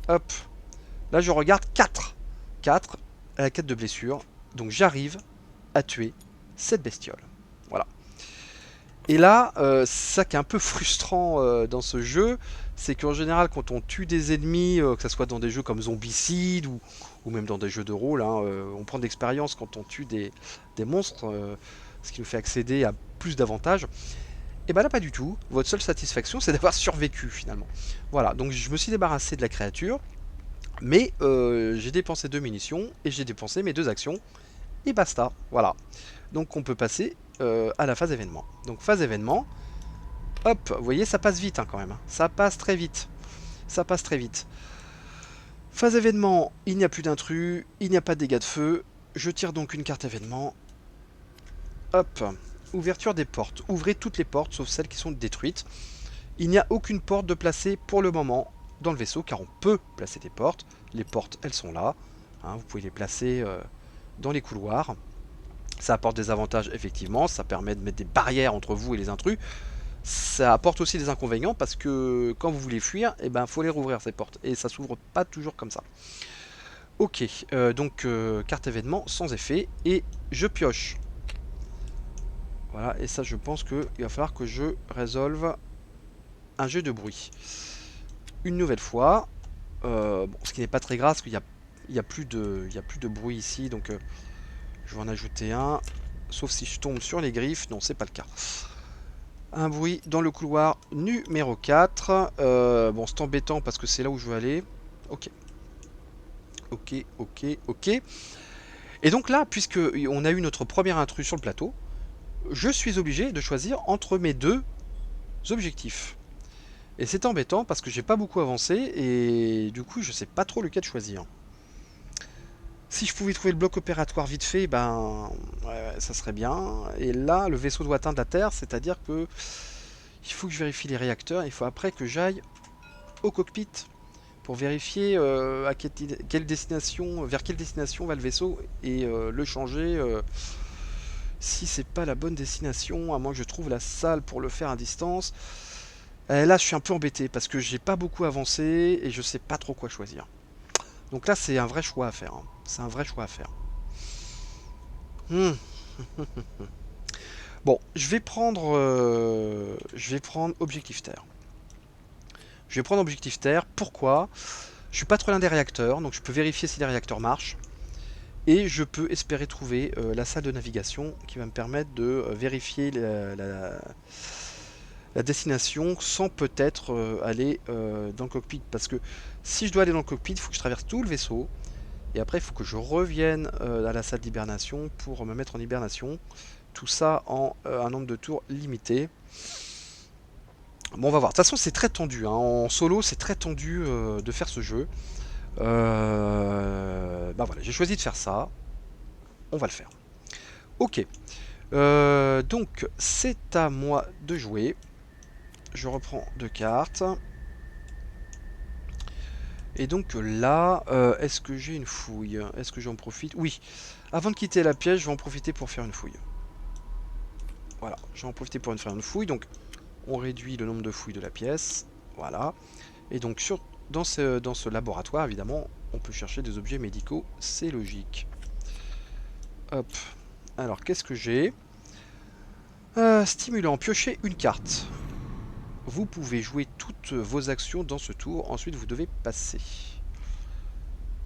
Hop, là je regarde 4. 4 à la 4 de blessure. Donc j'arrive à tuer cette bestiole. Voilà. Et là, ça qui est un peu frustrant dans ce jeu, c'est qu'en général, quand on tue des ennemis, que ce soit dans des jeux comme Zombicide ou même dans des jeux de rôle, hein, on prend de l'expérience quand on tue des monstres, ce qui nous fait accéder à plus d'avantages. Et bah là, pas du tout. Votre seule satisfaction, c'est d'avoir survécu finalement. Voilà, donc je me suis débarrassé de la créature, mais j'ai dépensé 2 munitions et j'ai dépensé mes 2 actions, et basta. Voilà. Donc on peut passer à la phase événement. Donc phase événement, hop, vous voyez ça passe vite hein, quand même. Ça passe très vite. Ça passe très vite. Phase événement, il n'y a plus d'intrus, il n'y a pas de dégâts de feu. Je tire donc une carte événement. Hop, ouverture des portes. Ouvrez toutes les portes sauf celles qui sont détruites. Il n'y a aucune porte de placer pour le moment dans le vaisseau car on peut placer des portes. Les portes, elles sont là. Hein, vous pouvez les placer dans les couloirs. Ça apporte des avantages effectivement, ça permet de mettre des barrières entre vous et les intrus. Ça apporte aussi des inconvénients parce que quand vous voulez fuir, eh ben, faut les rouvrir ces portes. Et ça s'ouvre pas toujours comme ça. Ok, donc carte événement sans effet. Et je pioche. Voilà, et ça je pense qu'il va falloir que je résolve un jeu de bruit. Une nouvelle fois. Bon, ce qui n'est pas très grave parce qu'il y a plus de bruit ici. Donc je vais en ajouter un. Sauf si je tombe sur les griffes. Non, c'est pas le cas. Un bruit dans le couloir numéro 4. Bon, c'est embêtant parce que c'est là où je veux aller. Ok. Ok, ok, ok. Et donc là, puisque on a eu notre premier intrus sur le plateau, je suis obligé de choisir entre mes deux objectifs. Et c'est embêtant parce que j'ai pas beaucoup avancé et du coup je sais pas trop lequel choisir. Si je pouvais trouver le bloc opératoire vite fait, ben ouais, ça serait bien. Et là, le vaisseau doit atteindre la Terre, c'est-à-dire que il faut que je vérifie les réacteurs. Il faut après que j'aille au cockpit pour vérifier quelle destination, vers quelle destination va le vaisseau et le changer si c'est pas la bonne destination, à moins que je trouve la salle pour le faire à distance. Là, je suis un peu embêté parce que j'ai pas beaucoup avancé et je sais pas trop quoi choisir. Donc là, c'est un vrai choix à faire, hein. C'est un vrai choix à faire. Hmm. Bon, je vais prendre Objectif Terre. Je vais prendre Objectif Terre. Pourquoi? Je suis pas trop loin des réacteurs, donc je peux vérifier si les réacteurs marchent. Et je peux espérer trouver la salle de navigation qui va me permettre de vérifier la destination sans peut-être aller dans le cockpit. Parce que si je dois aller dans le cockpit, il faut que je traverse tout le vaisseau. Et après, il faut que je revienne à la salle d'hibernation pour me mettre en hibernation. Tout ça en un nombre de tours limité. Bon, on va voir. De toute façon, c'est très tendu, hein. En solo, c'est très tendu de faire ce jeu. Bah voilà, j'ai choisi de faire ça. On va le faire. Ok. Donc, c'est à moi de jouer. Je reprends deux cartes. Et donc là, est-ce que j'ai une fouille? Est-ce que j'en profite? Oui. Avant de quitter la pièce, je vais en profiter pour faire une fouille. Voilà, je vais en profiter pour faire une fouille. Donc, on réduit le nombre de fouilles de la pièce. Voilà. Et donc, dans ce laboratoire, évidemment, on peut chercher des objets médicaux. C'est logique. Hop. Alors, qu'est-ce que j'ai? Stimulant, piocher une carte. Vous pouvez jouer toutes vos actions dans ce tour. Ensuite, vous devez passer.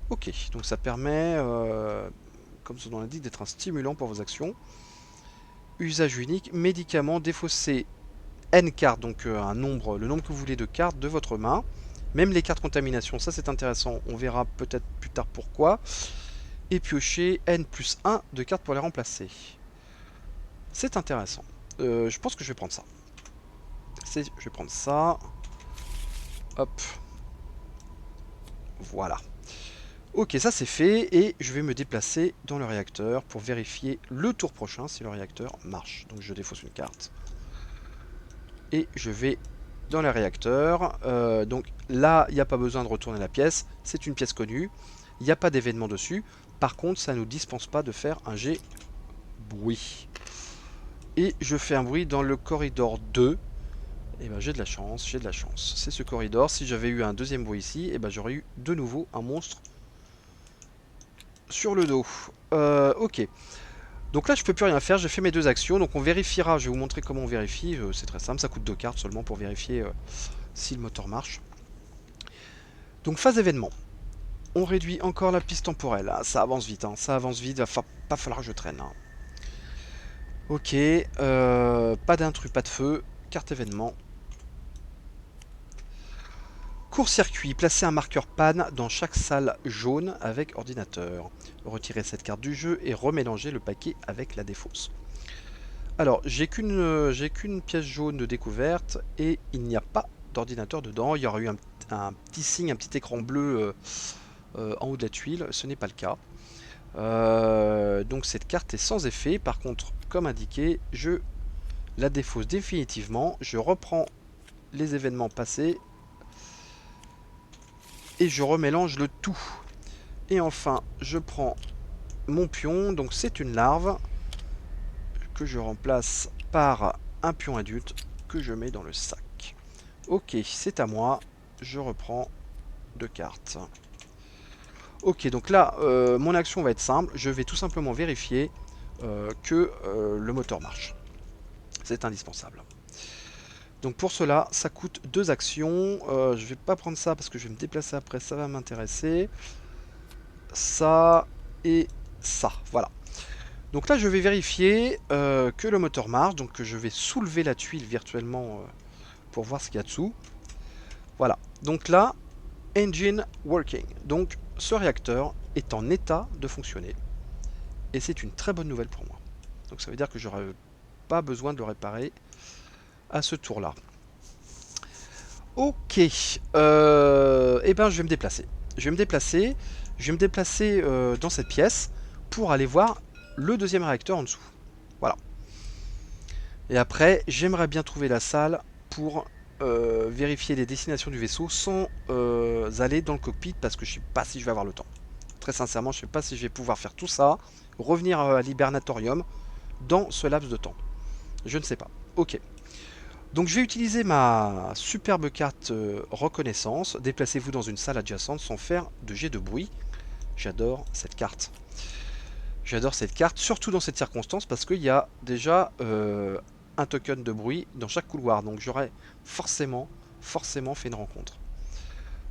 Ok, donc ça permet, comme son nom l'indique, d'être un stimulant pour vos actions. Usage unique, médicament, défausser N cartes, donc le nombre que vous voulez de cartes de votre main. Même les cartes contamination, ça c'est intéressant, on verra peut-être plus tard pourquoi. Et piocher N plus 1 de cartes pour les remplacer. C'est intéressant. Je pense que je vais prendre ça. Je vais prendre ça. Hop. Voilà. Ok, ça c'est fait, et je vais me déplacer dans le réacteur pour vérifier le tour prochain si le réacteur marche. Donc je défausse une carte. Et je vais dans le réacteur. Donc là, il n'y a pas besoin de retourner la pièce. C'est une pièce connue. Il n'y a pas d'événement dessus. Par contre, ça ne nous dispense pas de faire un jet bruit. Et je fais un bruit dans le corridor 2. Et ben j'ai de la chance, j'ai de la chance. C'est ce corridor. Si j'avais eu un deuxième bruit ici, et ben j'aurais eu de nouveau un monstre sur le dos. Ok. Donc là, je peux plus rien faire. J'ai fait mes deux actions. Donc on vérifiera. Je vais vous montrer comment on vérifie. C'est très simple. Ça coûte 2 cartes seulement pour vérifier si le moteur marche. Donc phase événement. On réduit encore la piste temporelle. Ah, ça avance vite. Hein. Ça avance vite. Il va pas falloir que je traîne. Hein. Ok. Pas d'intrus, pas de feu. Carte événement. Court-circuit, placez un marqueur panne dans chaque salle jaune avec ordinateur. Retirez cette carte du jeu et remélangez le paquet avec la défausse. Alors, j'ai qu'une pièce jaune de découverte et il n'y a pas d'ordinateur dedans. Il y aura eu un petit signe, un petit écran bleu en haut de la tuile. Ce n'est pas le cas. Donc cette carte est sans effet. Par contre, comme indiqué, je la défausse définitivement. Je reprends les événements passés et je remélange le tout. Et enfin, je prends mon pion, donc c'est une larve que je remplace par un pion adulte que je mets dans le sac. Ok, c'est à moi. Je reprends 2 cartes. Ok, donc là, mon action va être simple. Je vais tout simplement vérifier que le moteur marche. C'est indispensable. Donc pour cela, ça coûte 2 actions. Je vais pas prendre ça parce que je vais me déplacer après, ça va m'intéresser. Ça et ça, voilà. Donc là, je vais vérifier que le moteur marche. Donc je vais soulever la tuile virtuellement pour voir ce qu'il y a dessous. Voilà. Donc là, engine working. Donc ce réacteur est en état de fonctionner. Et c'est une très bonne nouvelle pour moi. Donc ça veut dire que j'aurai pas besoin de le réparer à ce tour-là. Ok. Eh ben je vais me déplacer. Je vais me déplacer. Je vais me déplacer dans cette pièce pour aller voir le deuxième réacteur en dessous. Voilà. Et après, j'aimerais bien trouver la salle pour vérifier les destinations du vaisseau sans aller dans le cockpit parce que je ne sais pas si je vais avoir le temps. Très sincèrement, je ne sais pas si je vais pouvoir faire tout ça, revenir à l'hibernatorium dans ce laps de temps. Je ne sais pas. Ok. Donc je vais utiliser ma superbe carte reconnaissance. Déplacez-vous dans une salle adjacente sans faire de jet de bruit. J'adore cette carte. J'adore cette carte, surtout dans cette circonstance, parce qu'il y a déjà un token de bruit dans chaque couloir. Donc j'aurais forcément fait une rencontre.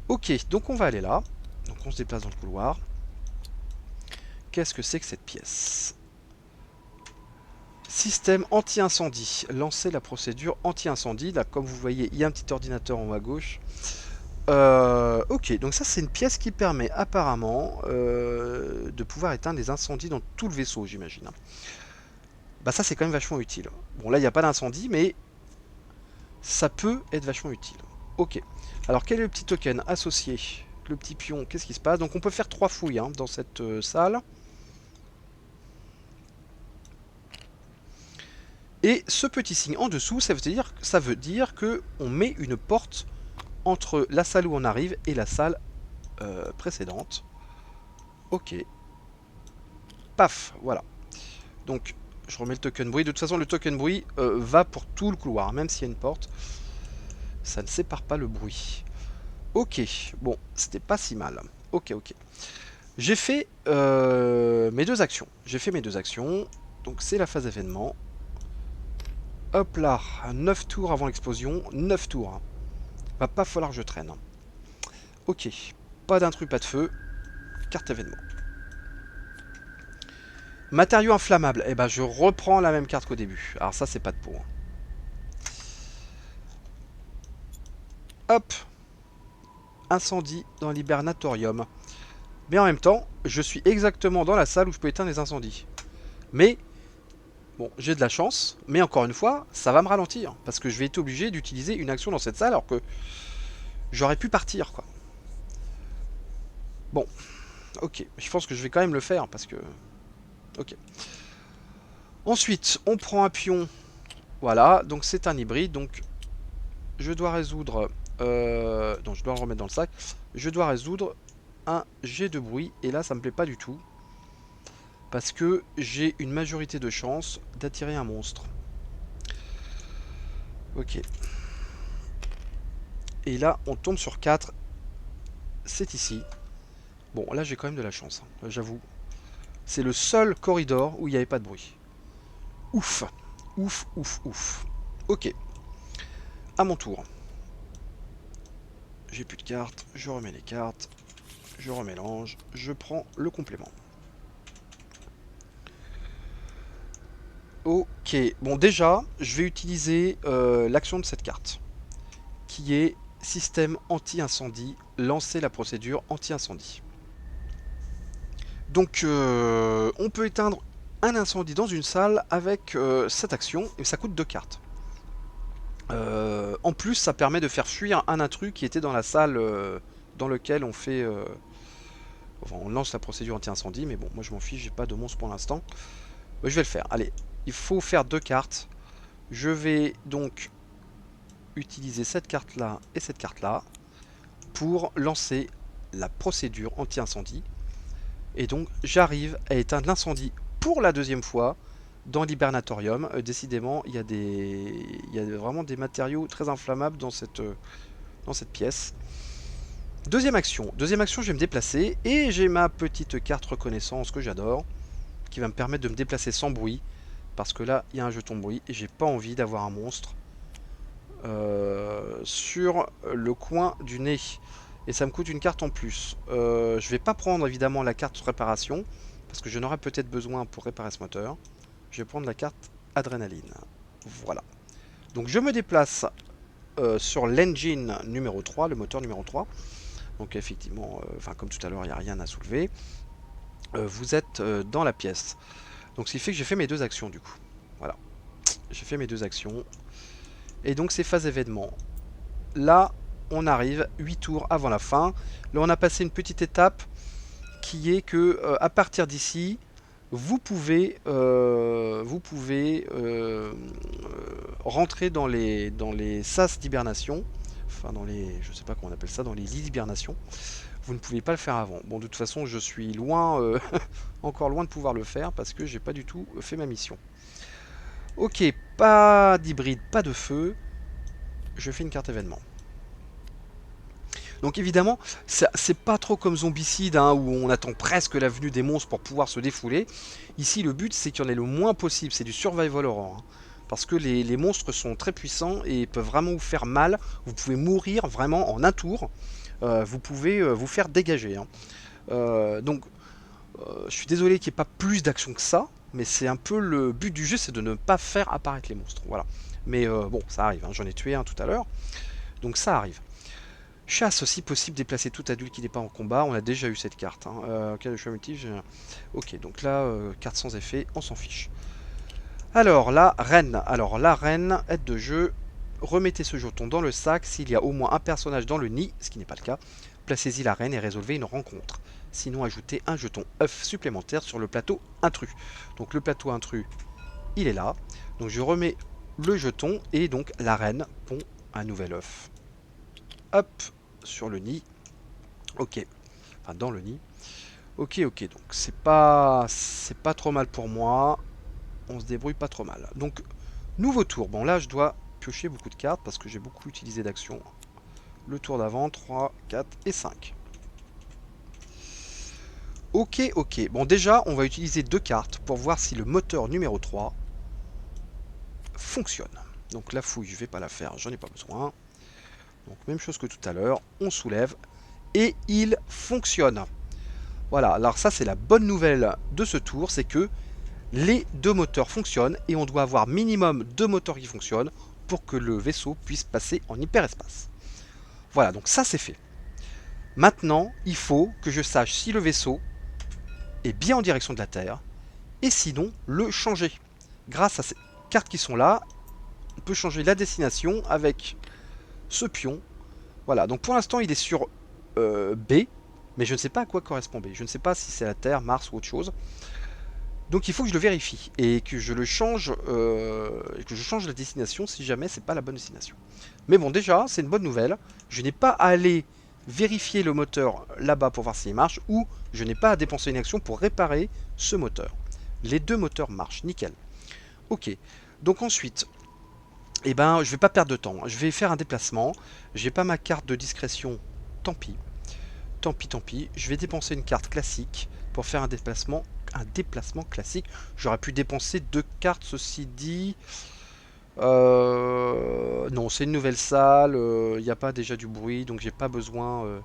Ok, donc on va aller là. Donc on se déplace dans le couloir. Qu'est-ce que c'est que cette pièce? Système anti-incendie. Lancez la procédure anti-incendie. Là, comme vous voyez, il y a un petit ordinateur en haut à gauche. Ok, donc ça c'est une pièce qui permet apparemment de pouvoir éteindre les incendies dans tout le vaisseau, j'imagine. Bah ça c'est quand même vachement utile. Bon là il n'y a pas d'incendie, mais ça peut être vachement utile. Ok, alors quel est le petit token associé? Le petit pion, qu'est-ce qui se passe? Donc on peut faire 3 fouilles hein, dans cette salle. Et ce petit signe en dessous, ça veut dire que on met une porte entre la salle où on arrive et la salle précédente. Ok. Paf, voilà. Donc, je remets le token bruit. De toute façon, le token bruit va pour tout le couloir, même s'il y a une porte. Ça ne sépare pas le bruit. Ok, bon, c'était pas si mal. Ok, ok. J'ai fait mes 2 actions. J'ai fait mes 2 actions. Donc, c'est la phase événement. Hop là, 9 tours avant l'explosion. 9 tours. Va pas falloir que je traîne. Ok, pas d'intrus, pas de feu. Carte événement. Matériaux inflammables. Eh ben, je reprends la même carte qu'au début. Alors ça, c'est pas de peau. Hop. Incendie dans l'hibernatorium. Mais en même temps, je suis exactement dans la salle où je peux éteindre les incendies. Mais, bon, j'ai de la chance. Mais encore une fois, ça va me ralentir. Parce que je vais être obligé d'utiliser une action dans cette salle alors que j'aurais pu partir, quoi. Bon, ok. Je pense que je vais quand même le faire parce que... Ok. Ensuite, on prend un pion. Voilà, donc c'est un hybride. Donc, je dois résoudre... non, je dois le remettre dans le sac. Je dois résoudre un jet de bruit. Et là, ça me plaît pas du tout. Parce que j'ai une majorité de chances d'attirer un monstre. Ok. Et là, on tombe sur 4. C'est ici. Bon, là, j'ai quand même de la chance, hein, j'avoue. C'est le seul corridor où il n'y avait pas de bruit. Ouf. Ouf, ouf, ouf. Ok. À mon tour. J'ai plus de cartes. Je remets les cartes. Je remélange. Je prends le complément. Ok. Bon, déjà, je vais utiliser l'action de cette carte. Qui est système anti-incendie. Lancer la procédure anti-incendie. Donc, on peut éteindre un incendie dans une salle avec cette action, et ça coûte 2 cartes. En plus, ça permet de faire fuir un intrus qui était dans la salle dans laquelle on fait... enfin, on lance la procédure anti-incendie, mais bon, moi je m'en fiche, j'ai pas de monstre pour l'instant. Je vais le faire. Allez, il faut faire 2 cartes. Je vais donc utiliser cette carte-là et cette carte-là pour lancer la procédure anti-incendie. Et donc, j'arrive à éteindre l'incendie pour la 2e fois dans l'hibernatorium. Décidément, il y a vraiment des matériaux très inflammables dans cette pièce. Deuxième action. Deuxième action, je vais me déplacer et j'ai ma petite carte reconnaissance que j'adore, qui va me permettre de me déplacer sans bruit. Parce que là, il y a un jeton bruit et j'ai pas envie d'avoir un monstre sur le coin du nez. Et ça me coûte une carte en plus. Je vais pas prendre évidemment la carte réparation, parce que je n'aurai peut-être besoin pour réparer ce moteur. Je vais prendre la carte adrénaline. Voilà. Donc je me déplace sur l'engine numéro 3, le moteur numéro 3. Donc effectivement, comme tout à l'heure, il n'y a rien à soulever. Vous êtes dans la pièce. Donc ce qui fait que j'ai fait mes deux actions du coup. Voilà. J'ai fait mes deux actions. Et donc c'est phase événement. Là, on arrive 8 tours avant la fin. Là, on a passé une petite étape qui est que à partir d'ici, vous pouvez rentrer dans les sas d'hibernation. Enfin, dans les, je sais pas comment on appelle ça, dans les lits d'hibernation. Vous ne pouvez pas le faire avant. Bon, de toute façon, je suis loin, encore loin de pouvoir le faire parce que j'ai pas du tout fait ma mission. Ok, pas d'hybride, pas de feu. Je fais une carte événement. Donc évidemment, c'est pas trop comme Zombicide, hein, où on attend presque la venue des monstres pour pouvoir se défouler. Ici, le but, c'est qu'il y en ait le moins possible. C'est du survival horror. Hein. Parce que les monstres sont très puissants et peuvent vraiment vous faire mal. Vous pouvez mourir vraiment en un tour. Vous pouvez vous faire dégager. Hein. Je suis désolé qu'il n'y ait pas plus d'action que ça. Mais c'est un peu le but du jeu, c'est de ne pas faire apparaître les monstres. Voilà. Mais bon, ça arrive. Hein. J'en ai tué un tout à l'heure. Donc ça arrive. Chasse aussi possible, déplacer tout adulte qui n'est pas en combat. On a déjà eu cette carte. Hein. Cas de choix multiple. Ok, donc là, carte sans effet, on s'en fiche. Alors, la reine. Alors, la reine, aide de jeu. Remettez ce jeton dans le sac. S'il y a au moins un personnage dans le nid, ce qui n'est pas le cas, placez-y la reine et résolvez une rencontre. Sinon, ajoutez un jeton œuf supplémentaire sur le plateau intrus. Donc, le plateau intrus, il est là. Donc, je remets le jeton et donc la reine pond un nouvel œuf. Hop, sur le nid. Ok. Enfin, dans le nid. Ok, ok. Donc, c'est pas trop mal pour moi. On se débrouille pas trop mal. Donc, nouveau tour. Bon, là, je dois piocher beaucoup de cartes parce que j'ai beaucoup utilisé d'actions. Le tour d'avant, 3, 4 et 5. Ok, ok. Bon, déjà, on va utiliser deux cartes pour voir si le moteur numéro 3 fonctionne. Donc, la fouille, je vais pas la faire. J'en ai pas besoin. Donc même chose que tout à l'heure, on soulève et il fonctionne. Voilà, alors ça c'est la bonne nouvelle de ce tour, c'est que les deux moteurs fonctionnent et on doit avoir minimum deux moteurs qui fonctionnent pour que le vaisseau puisse passer en hyperespace. Voilà, donc ça c'est fait. Maintenant, il faut que je sache si le vaisseau est bien en direction de la Terre et sinon le changer. Grâce à ces cartes qui sont là, on peut changer la destination avec ce pion. Voilà, donc pour l'instant il est sur B, mais je ne sais pas à quoi correspond B. Je ne sais pas si c'est la Terre, Mars ou autre chose. Donc il faut que je le vérifie et que je le change, que je change la destination si jamais c'est pas la bonne destination. Mais bon, déjà c'est une bonne nouvelle. Je n'ai pas à aller vérifier le moteur là-bas pour voir s'il marche, ou je n'ai pas à dépenser une action pour réparer ce moteur. Les deux moteurs marchent, nickel. Ok, donc ensuite, eh ben, je vais pas perdre de temps. Je vais faire un déplacement. J'ai pas ma carte de discrétion. Tant pis. Tant pis, tant pis. Je vais dépenser une carte classique pour faire un déplacement classique. J'aurais pu dépenser deux cartes, ceci dit. Non, c'est une nouvelle salle. Il n'y a pas déjà du bruit, donc j'ai pas besoin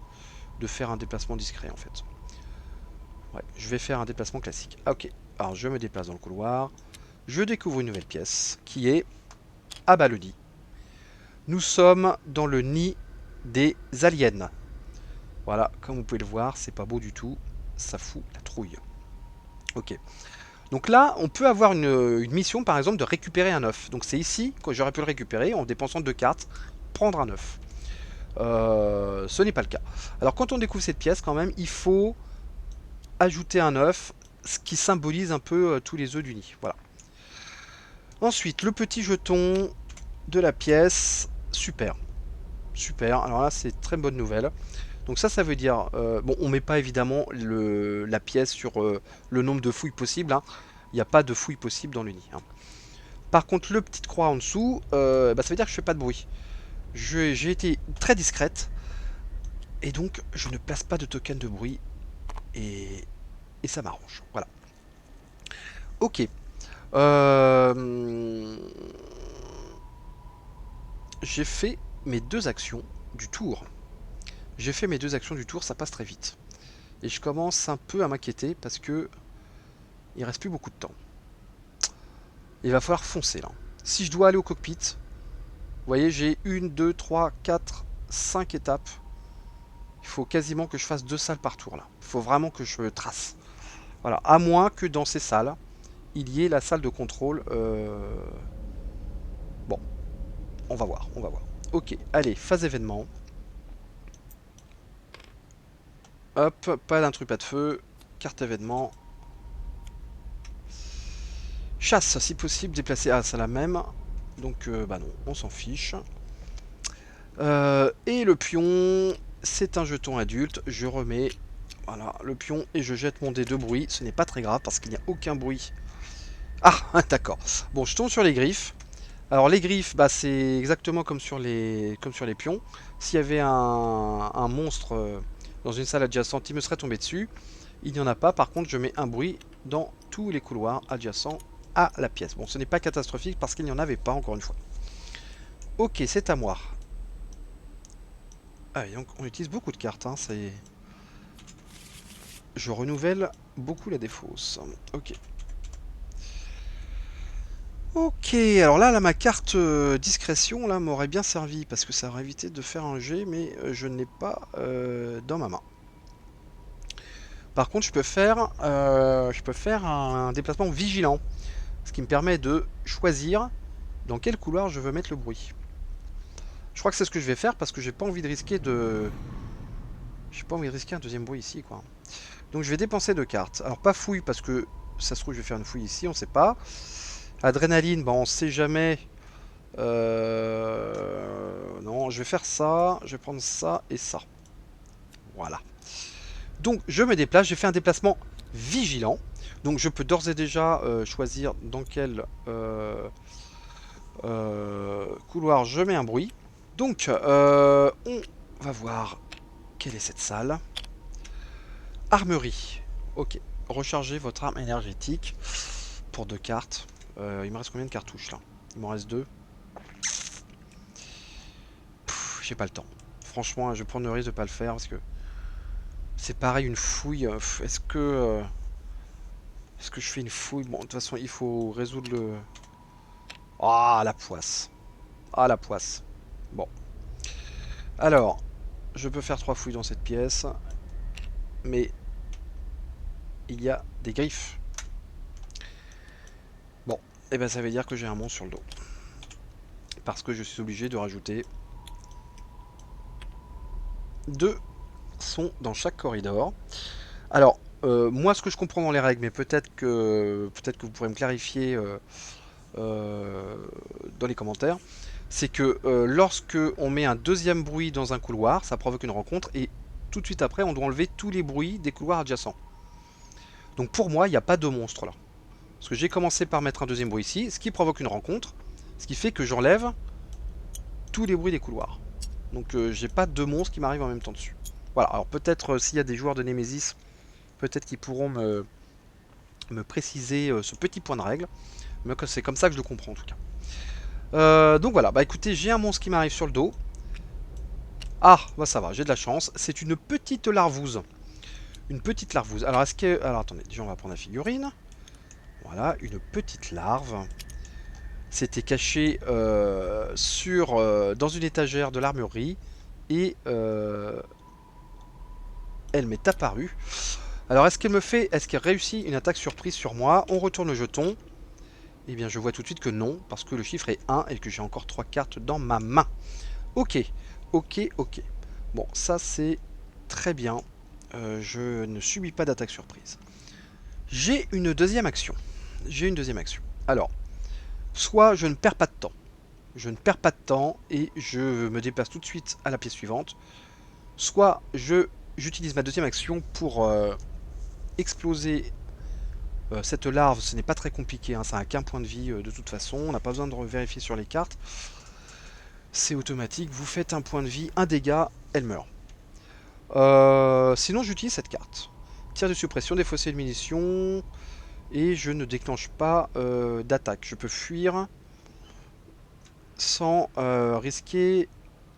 de faire un déplacement discret en fait. Ouais, je vais faire un déplacement classique. Ah, ok. Alors je me déplace dans le couloir. Je découvre une nouvelle pièce qui est ah bah le nid. Nous sommes dans le nid des aliens. Voilà, comme vous pouvez le voir, c'est pas beau du tout. Ça fout la trouille. Ok. Donc là, on peut avoir une mission, par exemple, de récupérer un œuf. Donc c'est ici que j'aurais pu le récupérer en dépensant deux cartes, prendre un œuf. Ce n'est pas le cas. Alors quand on découvre cette pièce, quand même, il faut ajouter un œuf, ce qui symbolise un peu tous les œufs du nid. Voilà. Ensuite, le petit jeton de la pièce. Super. Super. Alors là, c'est très bonne nouvelle. Donc ça veut dire... bon, on met pas évidemment la pièce sur le nombre de fouilles possible. Hein. il n'y a pas de fouille possible dans le nid, hein. Par contre, le petite croix en dessous, bah, ça veut dire que je fais pas de bruit. J'ai été très discrète, et donc je ne place pas de token de bruit, et, et ça m'arrange. Voilà. Ok. J'ai fait mes 2 actions du tour. J'ai fait mes 2 actions du tour, ça passe très vite. Et je commence un peu à m'inquiéter parce que il reste plus beaucoup de temps. Il va falloir foncer là. Si je dois aller au cockpit, vous voyez, j'ai 1, 2, 3, 4, 5 étapes. Il faut quasiment que je fasse 2 salles par tour là. Il faut vraiment que je trace. Voilà, à moins que dans ces salles, il y ait la salle de contrôle. Bon, on va voir, on va voir. Ok, allez, phase événement. Hop, pas d'intrus, pas de feu. Carte événement. Chasse, si possible, déplacer. Ah, c'est la même. Donc, bah non, on s'en fiche. Et le pion, c'est un jeton adulte. Je remets, voilà, le pion et je jette mon dé de bruit. Ce n'est pas très grave parce qu'il n'y a aucun bruit. Ah, d'accord. Bon, je tombe sur les griffes. Alors, les griffes, bah, c'est exactement comme sur les pions. S'il y avait un monstre dans une salle adjacente, il me serait tombé dessus. Il n'y en a pas. Par contre, je mets un bruit dans tous les couloirs adjacents à la pièce. Bon, ce n'est pas catastrophique parce qu'il n'y en avait pas, encore une fois. Ok, c'est à moi. Ah, et donc on utilise beaucoup de cartes, hein, c'est... Je renouvelle beaucoup la défausse. Ok. Ok, alors là, ma carte discrétion là m'aurait bien servi parce que ça aurait évité de faire un jet, mais je ne l'ai pas dans ma main. Par contre, je peux faire un déplacement vigilant, ce qui me permet de choisir dans quel couloir je veux mettre le bruit. Je crois que c'est ce que je vais faire parce que j'ai pas envie de risquer de... J'ai pas envie de risquer un deuxième bruit ici, quoi. Donc je vais dépenser 2 cartes. Alors pas fouille parce que ça se trouve je vais faire une fouille ici, on sait pas. Adrénaline, bon on sait jamais. Non, je vais faire ça, je vais prendre ça et ça. Voilà. Donc je me déplace, j'ai fait un déplacement vigilant. Donc je peux d'ores et déjà choisir dans quel couloir je mets un bruit. Donc on va voir quelle est cette salle. Armerie. Ok. Rechargez votre arme énergétique pour 2 cartes. Il me reste combien de cartouches là? Il m'en reste 2. J'ai pas le temps. Franchement, je vais prendre le risque de pas le faire parce que c'est pareil une fouille. Est-ce que je fais une fouille? Bon, de toute façon, il faut résoudre le. Ah, la poisse. Ah, la poisse. Bon. Alors, je peux faire 3 fouilles dans cette pièce, mais il y a des griffes. Bon, et ben ça veut dire que j'ai un monstre sur le dos. Parce que je suis obligé de rajouter 2 sons dans chaque corridor. Alors, moi ce que je comprends dans les règles, mais peut-être que vous pourrez me clarifier dans les commentaires, c'est que lorsque on met un deuxième bruit dans un couloir, ça provoque une rencontre et tout de suite après on doit enlever tous les bruits des couloirs adjacents. Donc pour moi, il n'y a pas de monstre là. Parce que j'ai commencé par mettre un deuxième bruit ici, ce qui provoque une rencontre, ce qui fait que j'enlève tous les bruits des couloirs. Donc j'ai pas de monstre qui m'arrive en même temps dessus. Voilà, alors peut-être s'il y a des joueurs de Nemesis, peut-être qu'ils pourront me préciser ce petit point de règle. Mais c'est comme ça que je le comprends en tout cas. Donc voilà, bah écoutez, j'ai un monstre qui m'arrive sur le dos. Ah, bah ça va, j'ai de la chance. C'est une petite larvouse. Une petite larvouse. Alors est-ce que... Alors attendez, déjà on va prendre la figurine. Voilà, une petite larve. C'était caché dans une étagère de l'armurerie. Et elle m'est apparue. Alors est-ce qu'elle réussit une attaque surprise sur moi? On retourne le jeton. Eh bien je vois tout de suite que non, parce que le chiffre est 1 et que j'ai encore 3 cartes dans ma main. Ok, ok, ok. Bon, ça c'est très bien. Je ne subis pas d'attaque surprise. J'ai une deuxième action. Alors, soit je ne perds pas de temps. Je ne perds pas de temps et je me déplace tout de suite à la pièce suivante. Soit j'utilise ma deuxième action pour exploser Cette larve, ce n'est pas très compliqué, hein, ça n'a qu'un point de vie de toute façon. On n'a pas besoin de vérifier sur les cartes. C'est automatique, vous faites un point de vie, un dégât, elle meurt. Sinon, j'utilise cette carte. Tir de suppression, défausser de munitions. Et je ne déclenche pas d'attaque. Je peux fuir sans risquer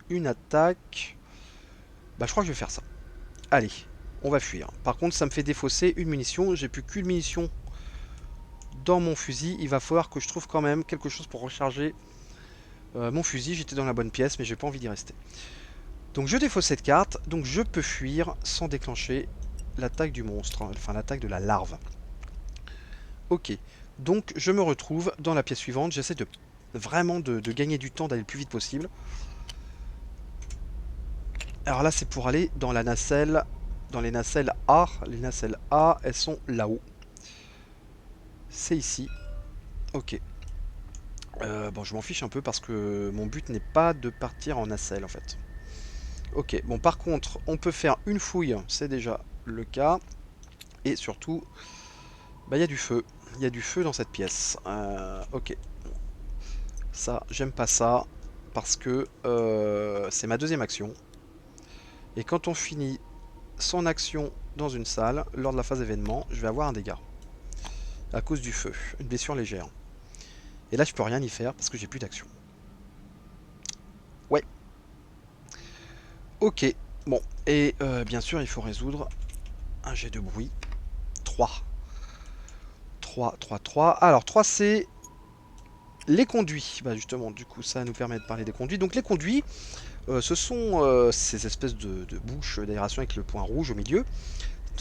une attaque. Bah, je crois que je vais faire ça. Allez, on va fuir. Par contre, ça me fait défausser une munition. J'ai plus qu'une munition dans mon fusil. Il va falloir que je trouve quand même quelque chose pour recharger mon fusil. J'étais dans la bonne pièce, mais j'ai pas envie d'y rester. Donc je défausse cette carte. Donc je peux fuir sans déclencher l'attaque du monstre. Enfin, l'attaque de la larve. Ok. Donc je me retrouve dans la pièce suivante. J'essaie de vraiment de gagner du temps, d'aller le plus vite possible. Alors là, c'est pour aller dans la nacelle, dans les nacelles A. Les nacelles A, elles sont là-haut. C'est ici. Ok. Bon, je m'en fiche un peu parce que mon but n'est pas de partir en nacelle en fait. Ok. Bon, par contre, on peut faire une fouille, c'est déjà le cas. Et surtout, bah, il y a du feu. Il y a du feu dans cette pièce. Ok. Ça, j'aime pas ça parce que c'est ma deuxième action. Et quand on finit son action dans une salle, lors de la phase événement, je vais avoir un dégât. À cause du feu. Une blessure légère. Et là, je peux rien y faire parce que j'ai plus d'action. Ouais. Ok. Bon. Et bien sûr, il faut résoudre un jet de bruit. 3. 3, 3, 3. Alors, 3, c'est les conduits. Bah, justement, du coup, ça nous permet de parler des conduits. Donc, les conduits, ce sont ces espèces de bouches d'aération avec le point rouge au milieu.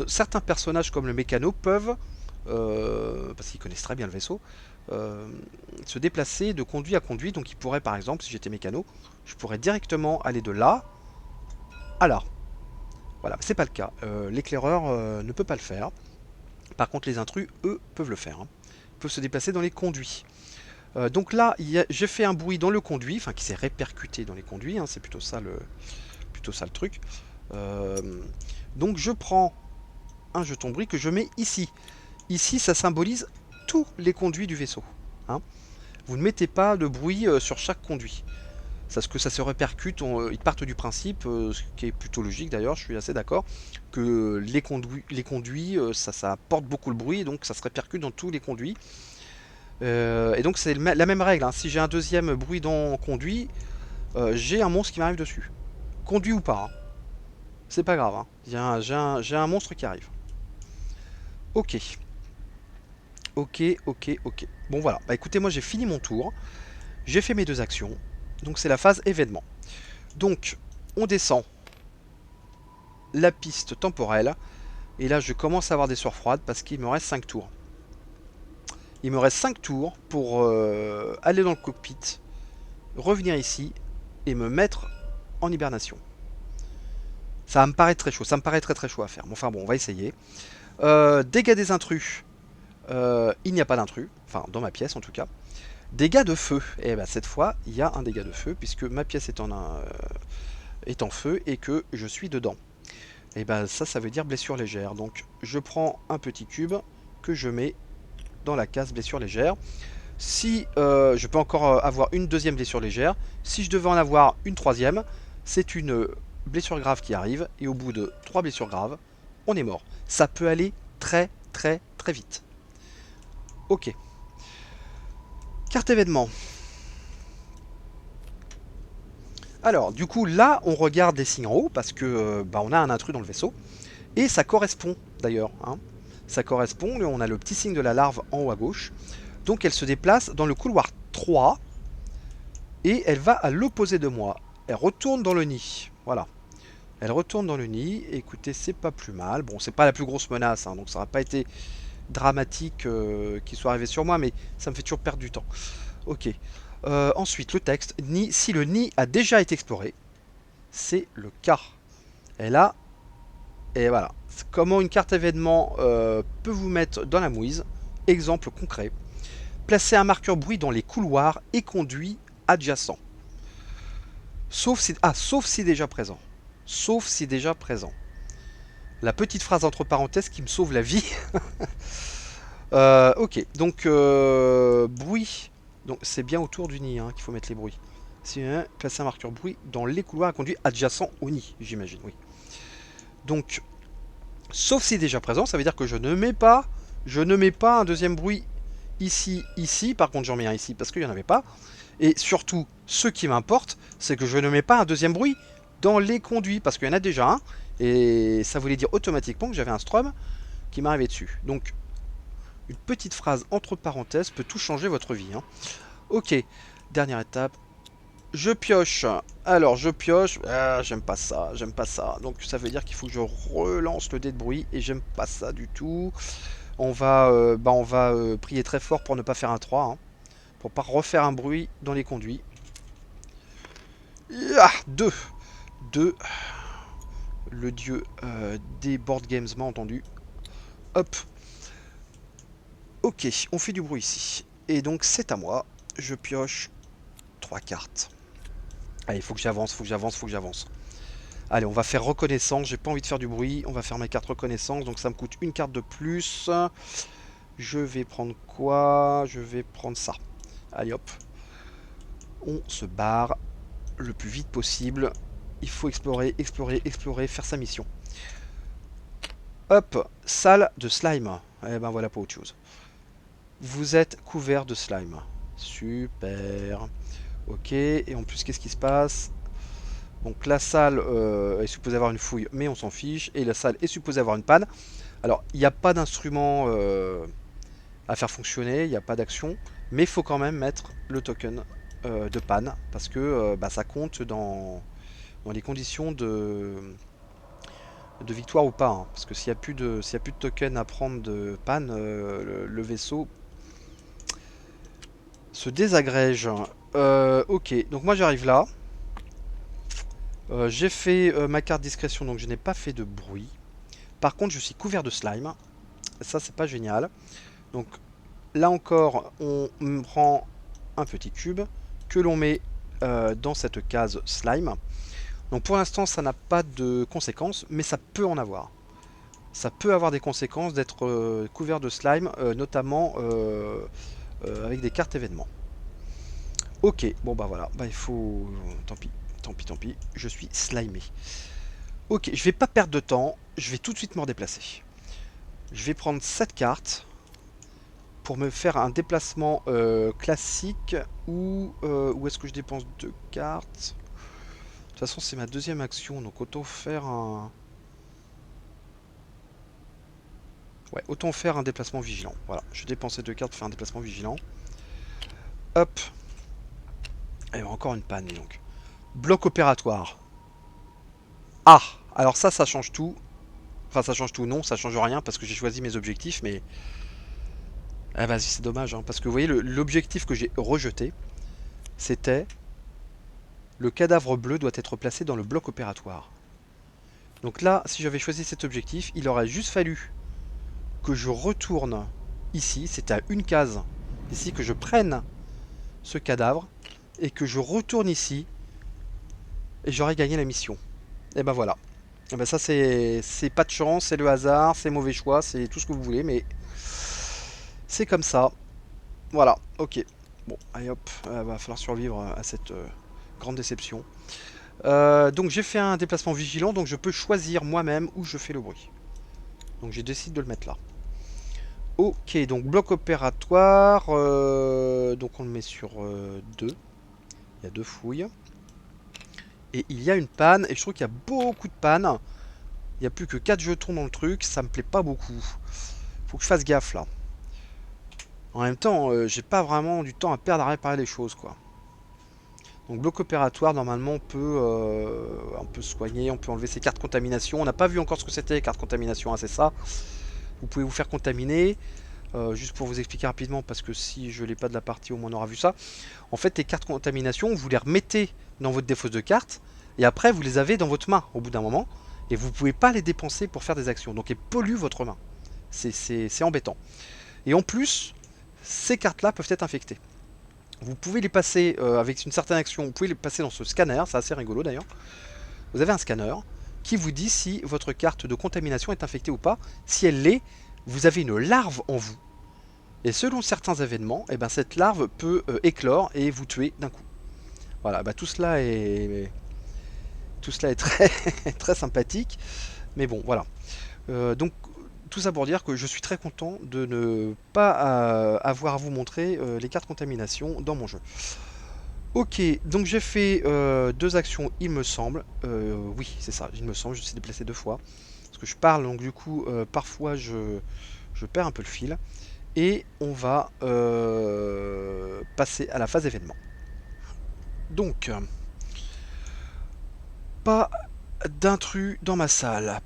Certains personnages comme le mécano peuvent, parce qu'ils connaissent très bien le vaisseau, se déplacer de conduit à conduit. Donc ils pourraient par exemple, si j'étais mécano, je pourrais directement aller de là à là. Voilà, c'est pas le cas. L'éclaireur ne peut pas le faire. Par contre les intrus, eux, peuvent le faire. Hein. Ils peuvent se déplacer dans les conduits. Donc là, j'ai fait un bruit dans le conduit, enfin qui s'est répercuté dans les conduits, hein, c'est plutôt ça le truc. Donc je prends un jeton bruit que je mets ici. Ici, ça symbolise tous les conduits du vaisseau. Hein. Vous ne mettez pas de bruit sur chaque conduit. Parce que ça se répercute, ils partent du principe, ce qui est plutôt logique d'ailleurs, je suis assez d'accord, que les conduits ça apporte beaucoup le bruit, donc ça se répercute dans tous les conduits. Et donc c'est la même règle, hein. Si j'ai un deuxième bruit dans conduit, j'ai un monstre qui m'arrive dessus. Conduit ou pas, hein. C'est pas grave, hein. J'ai un monstre qui arrive. Ok. Ok, ok, ok. Bon voilà, bah écoutez, moi j'ai fini mon tour. J'ai fait mes deux actions. Donc c'est la phase événement. Donc on descend la piste temporelle. Et là je commence à avoir des sueurs froides parce qu'il me reste 5 tours. Il me reste 5 tours pour aller dans le cockpit, revenir ici et me mettre en hibernation. Ça va me paraître très chaud, ça me paraît très très chaud à faire. Bon, enfin bon, on va essayer. Dégâts des intrus. Il n'y a pas d'intrus, enfin dans ma pièce en tout cas. Dégâts de feu. Et ben cette fois, il y a un dégât de feu puisque ma pièce est en feu et que je suis dedans. Et ben ça veut dire blessure légère. Donc je prends un petit cube que je mets dans la case blessure légère. Si je peux encore avoir une deuxième blessure légère, si je devais en avoir une troisième, c'est une blessure grave qui arrive et au bout de 3 blessures graves, on est mort. Ça peut aller très très très vite. Ok. Carte événement. Alors, du coup, là, on regarde les signes en haut parce que bah, on a un intrus dans le vaisseau. Et ça correspond d'ailleurs. Hein. Ça correspond, on a le petit signe de la larve en haut à gauche. Donc elle se déplace dans le couloir 3. Et elle va à l'opposé de moi. Elle retourne dans le nid. Voilà. Elle retourne dans le nid. Et écoutez, c'est pas plus mal. Bon, c'est pas la plus grosse menace, hein, donc ça n'a pas été dramatique qu'il soit arrivé sur moi, mais ça me fait toujours perdre du temps. Ok. Ensuite, le texte. Si le nid a déjà été exploré, c'est le cas. Et là, et voilà. Comment une carte événement peut vous mettre dans la mouise. Exemple concret. Placez un marqueur bruit dans les couloirs et conduits adjacents. Sauf si déjà présent. Sauf si déjà présent. La petite phrase entre parenthèses qui me sauve la vie. Ok, donc bruit. Donc c'est bien autour du nid hein, qu'il faut mettre les bruits. C'est placer un marqueur bruit dans les couloirs à conduit adjacents au nid, j'imagine, oui. Donc, sauf si déjà présent, ça veut dire que je ne mets pas un deuxième bruit ici, ici. Par contre, j'en mets un ici parce qu'il n'y en avait pas. Et surtout, ce qui m'importe, c'est que je ne mets pas un deuxième bruit dans les conduits parce qu'il y en a déjà un. Et ça voulait dire automatiquement que j'avais un strum qui m'arrivait dessus. Donc, une petite phrase entre parenthèses peut tout changer votre vie. Hein. Ok, dernière étape. Je pioche. Alors, je pioche. Ah, j'aime pas ça, j'aime pas ça. Donc, ça veut dire qu'il faut que je relance le dé de bruit et j'aime pas ça du tout. On va prier très fort pour ne pas faire un 3. Hein, pour pas refaire un bruit dans les conduits. Ah, 2. 2. Le dieu des board games m'a entendu. Hop. Ok, on fait du bruit ici. Et donc, c'est à moi. Je pioche 3 cartes. Allez, faut que j'avance, faut que j'avance, faut que j'avance. Allez, on va faire reconnaissance. J'ai pas envie de faire du bruit. On va faire ma carte reconnaissance. Donc ça me coûte une carte de plus. Je vais prendre quoi? Je vais prendre ça. Allez hop. On se barre le plus vite possible. Il faut explorer, explorer, explorer, faire sa mission. Hop, salle de slime. Eh ben voilà, pas autre chose. Vous êtes couvert de slime. Super. Ok, et en plus, qu'est-ce qui se passe? Donc la salle est supposée avoir une fouille, mais on s'en fiche. Et la salle est supposée avoir une panne. Alors, il n'y a pas d'instrument à faire fonctionner, il n'y a pas d'action. Mais il faut quand même mettre le token de panne. Parce que ça compte dans les conditions de victoire ou pas. Hein. Parce que s'il y a plus de token à prendre de panne, le vaisseau se désagrège. Ok, donc moi j'arrive là. J'ai fait ma carte discrétion, donc je n'ai pas fait de bruit. Par contre, je suis couvert de slime. Ça, c'est pas génial. Donc là encore, on prend un petit cube que l'on met dans cette case slime. Donc pour l'instant, ça n'a pas de conséquences, mais ça peut en avoir. Ça peut avoir des conséquences d'être couvert de slime, notamment avec des cartes événements. Ok, bon bah voilà, bah il faut... Tant pis, tant pis, tant pis, je suis slimé. Ok, je vais pas perdre de temps, je vais tout de suite me redéplacer. Je vais prendre cette carte pour me faire un déplacement classique ou est-ce que je dépense 2 cartes? De toute façon, c'est ma deuxième action, donc autant faire un... Ouais, autant faire un déplacement vigilant. Voilà, je dépensais 2 cartes pour faire un déplacement vigilant. Hop. Et encore une panne, donc. Bloc opératoire. Ah, alors ça change tout. Enfin, ça change tout, non, ça change rien parce que j'ai choisi mes objectifs, mais... Ah vas-y, c'est dommage, hein, parce que vous voyez, l'objectif que j'ai rejeté, c'était... Le cadavre bleu doit être placé dans le bloc opératoire. Donc là, si j'avais choisi cet objectif, il aurait juste fallu que je retourne ici, c'était à une case, ici, que je prenne ce cadavre, et que je retourne ici, et j'aurais gagné la mission. Et ben voilà. Et ben ça, c'est pas de chance, c'est le hasard, c'est mauvais choix, c'est tout ce que vous voulez, mais c'est comme ça. Voilà, ok. Bon, allez hop, va falloir survivre à cette grande déception. Donc j'ai fait un déplacement vigilant, donc je peux choisir moi-même où je fais le bruit. Donc j'ai décidé de le mettre là. Ok, donc bloc opératoire, donc on le met sur 2. Il y a 2 fouilles. Et il y a une panne, et je trouve qu'il y a beaucoup de pannes. Il n'y a plus que 4 jetons dans le truc, ça me plaît pas beaucoup. Faut que je fasse gaffe là. En même temps, j'ai pas vraiment du temps à perdre à réparer les choses quoi. Donc bloc opératoire, normalement on peut soigner, on peut enlever ses cartes contamination. On n'a pas vu encore ce que c'était les cartes contamination, hein, c'est ça. Vous pouvez vous faire contaminer. Juste pour vous expliquer rapidement, parce que si je l'ai pas de la partie, au moins on aura vu ça. En fait, les cartes contamination, vous les remettez dans votre défausse de cartes, et après vous les avez dans votre main au bout d'un moment, et vous pouvez pas les dépenser pour faire des actions. Donc elles polluent votre main. C'est embêtant. Et en plus, ces cartes-là peuvent être infectées. Vous pouvez les passer avec une certaine action, vous pouvez les passer dans ce scanner, c'est assez rigolo d'ailleurs. Vous avez un scanner qui vous dit si votre carte de contamination est infectée ou pas. Si elle l'est, vous avez une larve en vous Et selon certains événements, eh ben, cette larve peut éclore et vous tuer d'un coup. Voilà, bah, tout cela est très, très sympathique. Mais bon, voilà. Donc, tout ça pour dire que je suis très content de ne pas avoir à vous montrer les cartes contamination dans mon jeu. Ok, donc j'ai fait deux actions, il me semble. Oui, c'est ça, il me semble, je me suis déplacé deux fois. Parce que je parle, donc du coup, parfois je perds un peu le fil. Et on va passer à la phase événement. Donc, pas d'intrus dans ma salle.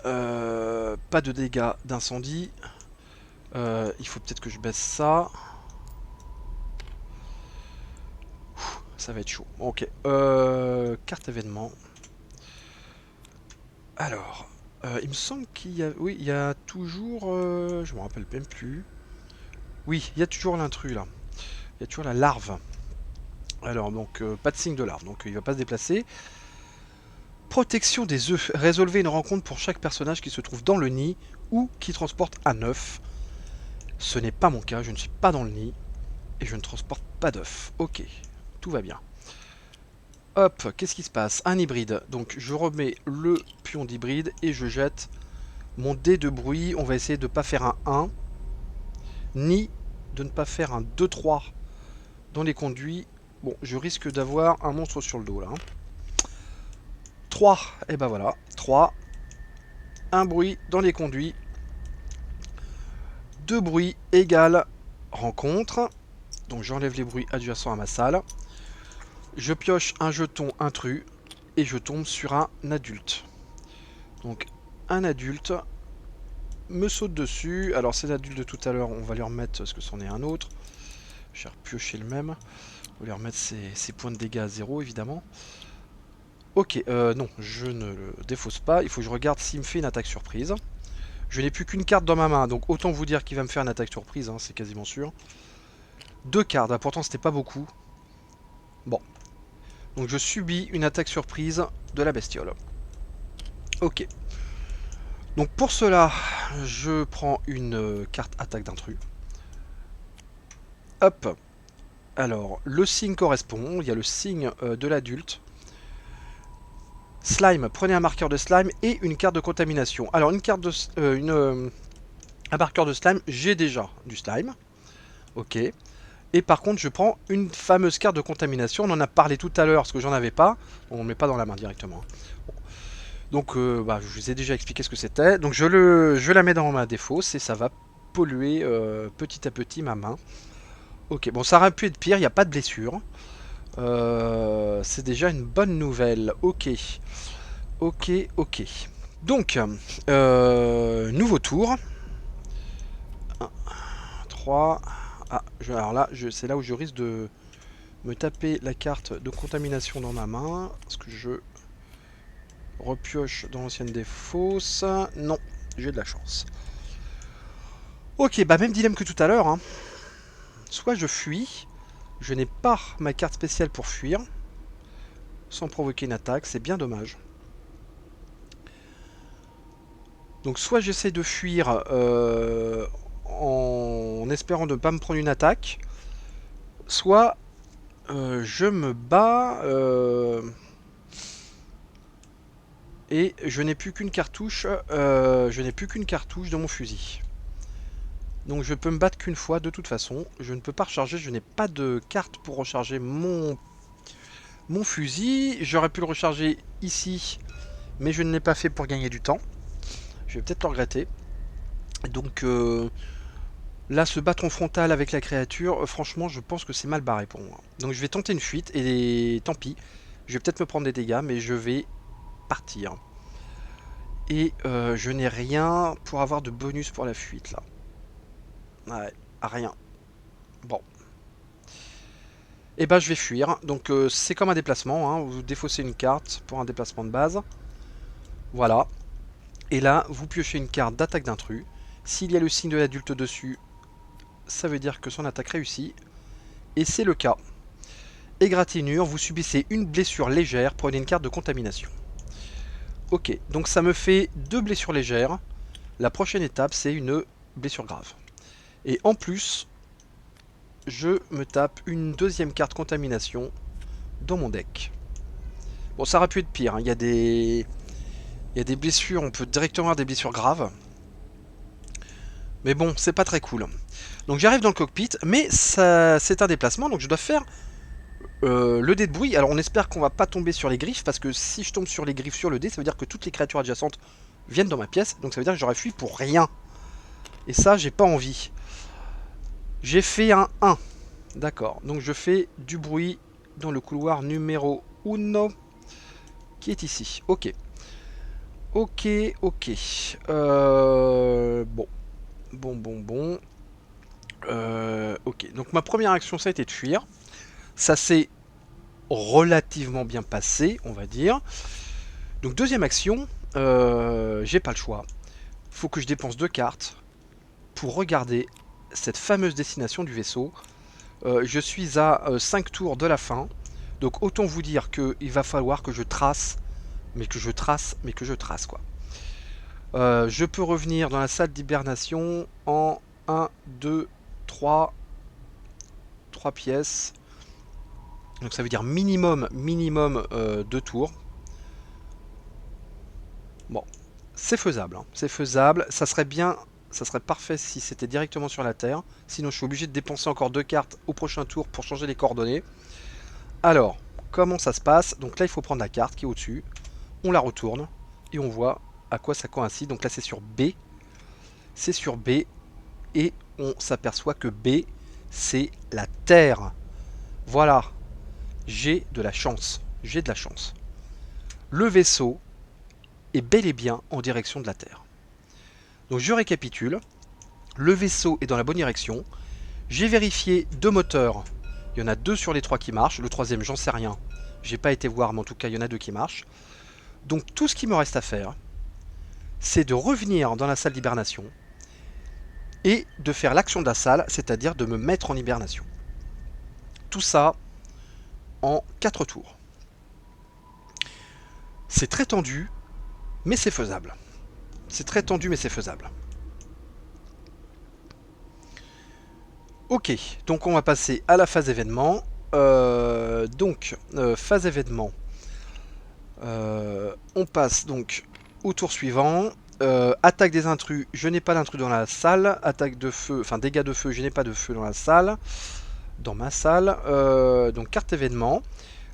Pas de dégâts d'incendie. Il faut peut-être que je baisse ça. Ça va être chaud. Ok. Carte événement. Alors, il me semble qu'il y a... Oui, il y a toujours... je me rappelle même plus. Oui, il y a toujours l'intrus là. Il y a toujours la larve. Alors, donc, pas de signe de larve. Donc, il va pas se déplacer. Protection des œufs. Résolvez une rencontre pour chaque personnage qui se trouve dans le nid ou qui transporte un œuf. Ce n'est pas mon cas. Je ne suis pas dans le nid. Et je ne transporte pas d'œufs. Ok. Tout va bien. Hop, qu'est-ce qui se passe? Un hybride. Donc je remets le pion d'hybride et je jette mon dé de bruit. On va essayer de ne pas faire un 1, ni de ne pas faire un 2-3 dans les conduits. Bon, je risque d'avoir un monstre sur le dos là. 3, et ben voilà. 3, un bruit dans les conduits. 2 bruits égale rencontre. Donc j'enlève les bruits adjacents à ma salle. Je pioche un jeton intrus et je tombe sur un adulte. Donc un adulte me saute dessus. Alors c'est l'adulte de tout à l'heure, on va lui remettre, parce que c'en est un autre. Je vais repiocher le même. On va lui remettre ses points de dégâts à 0 évidemment. Ok, non, je ne le défausse pas. Il faut que je regarde s'il me fait une attaque surprise. Je n'ai plus qu'une carte dans ma main, donc autant vous dire qu'il va me faire une attaque surprise, hein, c'est quasiment sûr. 2 cartes, ah, pourtant c'était pas beaucoup. Bon, donc je subis une attaque surprise de la bestiole. Ok. Donc pour cela, je prends une carte attaque d'intrus. Hop. Alors, le signe correspond. Il y a le signe de l'adulte. Slime, prenez un marqueur de slime et une carte de contamination. Alors, une carte de, un marqueur de slime, j'ai déjà du slime. Ok. Et par contre, je prends une fameuse carte de contamination. On en a parlé tout à l'heure parce que j'en avais pas. On ne met pas dans la main directement. Bon. Donc, bah, je vous ai déjà expliqué ce que c'était. Donc, je la mets dans ma défausse et ça va polluer petit à petit ma main. Ok, bon, ça aurait pu être pire, il n'y a pas de blessure. C'est déjà une bonne nouvelle. Ok, ok, ok. Donc, nouveau tour. 1, 3. Ah, alors là, c'est là où je risque de me taper la carte de contamination dans ma main. Parce que je repioche dans l'ancienne des fosses. Non, j'ai de la chance. Ok, bah même dilemme que tout à l'heure. Hein. Soit je fuis. Je n'ai pas ma carte spéciale pour fuir. Sans provoquer une attaque, c'est bien dommage. Donc soit j'essaie de fuir en espérant ne pas me prendre une attaque, soit je me bats et je n'ai plus qu'une cartouche, dans mon fusil. Donc je peux me battre qu'une fois de toute façon. Je ne peux pas recharger, je n'ai pas de carte pour recharger mon fusil. J'aurais pu le recharger ici, mais je ne l'ai pas fait pour gagner du temps. Je vais peut-être le regretter. Donc là, se battre en frontal avec la créature, franchement, je pense que c'est mal barré pour moi. Donc je vais tenter une fuite et tant pis. Je vais peut-être me prendre des dégâts, mais je vais partir. Et je n'ai rien pour avoir de bonus pour la fuite là. Ouais, rien. Bon. Et ben je vais fuir. Donc c'est comme un déplacement. Hein. Vous défaussez une carte pour un déplacement de base. Voilà. Et là, vous piochez une carte d'attaque d'intrus. S'il y a le signe de l'adulte dessus, ça veut dire que son attaque réussit. Et c'est le cas. Égratignure, vous subissez une blessure légère, prenez une carte de contamination. Ok, donc ça me fait 2 blessures légères. La prochaine étape, c'est une blessure grave. Et en plus, je me tape une deuxième carte contamination dans mon deck. Bon, ça aurait pu être pire, hein. Il y a des blessures, on peut directement avoir des blessures graves. Mais bon, c'est pas très cool. Donc j'arrive dans le cockpit, mais c'est un déplacement, donc je dois faire le dé de bruit. Alors on espère qu'on va pas tomber sur les griffes, parce que si je tombe sur les griffes sur le dé, ça veut dire que toutes les créatures adjacentes viennent dans ma pièce, donc ça veut dire que j'aurais fui pour rien. Et ça, j'ai pas envie. J'ai fait un 1. D'accord, donc je fais du bruit dans le couloir numéro 1, qui est ici. Ok. Ok, ok. Bon. Bon. Ok, donc ma première action, ça a été de fuir. Ça s'est relativement bien passé, on va dire. Donc deuxième action, j'ai pas le choix. Faut que je dépense 2 cartes pour regarder cette fameuse destination du vaisseau. Je suis à 5 tours de la fin. Donc autant vous dire qu'il va falloir que je trace, mais que je trace quoi. Je peux revenir dans la salle d'hibernation en 1, 2, 3 pièces. Donc ça veut dire minimum 2 tours. Bon, c'est faisable, hein. C'est faisable. Ça serait bien, ça serait parfait si c'était directement sur la Terre. Sinon je suis obligé de dépenser encore 2 cartes au prochain tour pour changer les coordonnées. Alors, comment ça se passe? Donc là il faut prendre la carte qui est au-dessus. On la retourne et on voit à quoi ça coïncide. Donc là c'est sur B. C'est sur B. Et on s'aperçoit que B, c'est la Terre. Voilà. J'ai de la chance. J'ai de la chance. Le vaisseau est bel et bien en direction de la Terre. Donc je récapitule. Le vaisseau est dans la bonne direction. J'ai vérifié 2 moteurs. Il y en a 2 sur les 3 qui marchent. Le troisième, j'en sais rien. J'ai pas été voir, mais en tout cas, il y en a 2 qui marchent. Donc tout ce qui me reste à faire, c'est de revenir dans la salle d'hibernation et de faire l'action de la salle, c'est-à-dire de me mettre en hibernation. Tout ça en 4 tours. C'est très tendu, mais c'est faisable. C'est très tendu, mais c'est faisable. Ok, donc on va passer à la phase événement. Phase événement. On passe donc au tour suivant. Attaque des intrus, je n'ai pas d'intrus dans la salle. Attaque de feu, enfin dégâts de feu, je n'ai pas de feu dans la salle. Dans ma salle. Donc carte événement.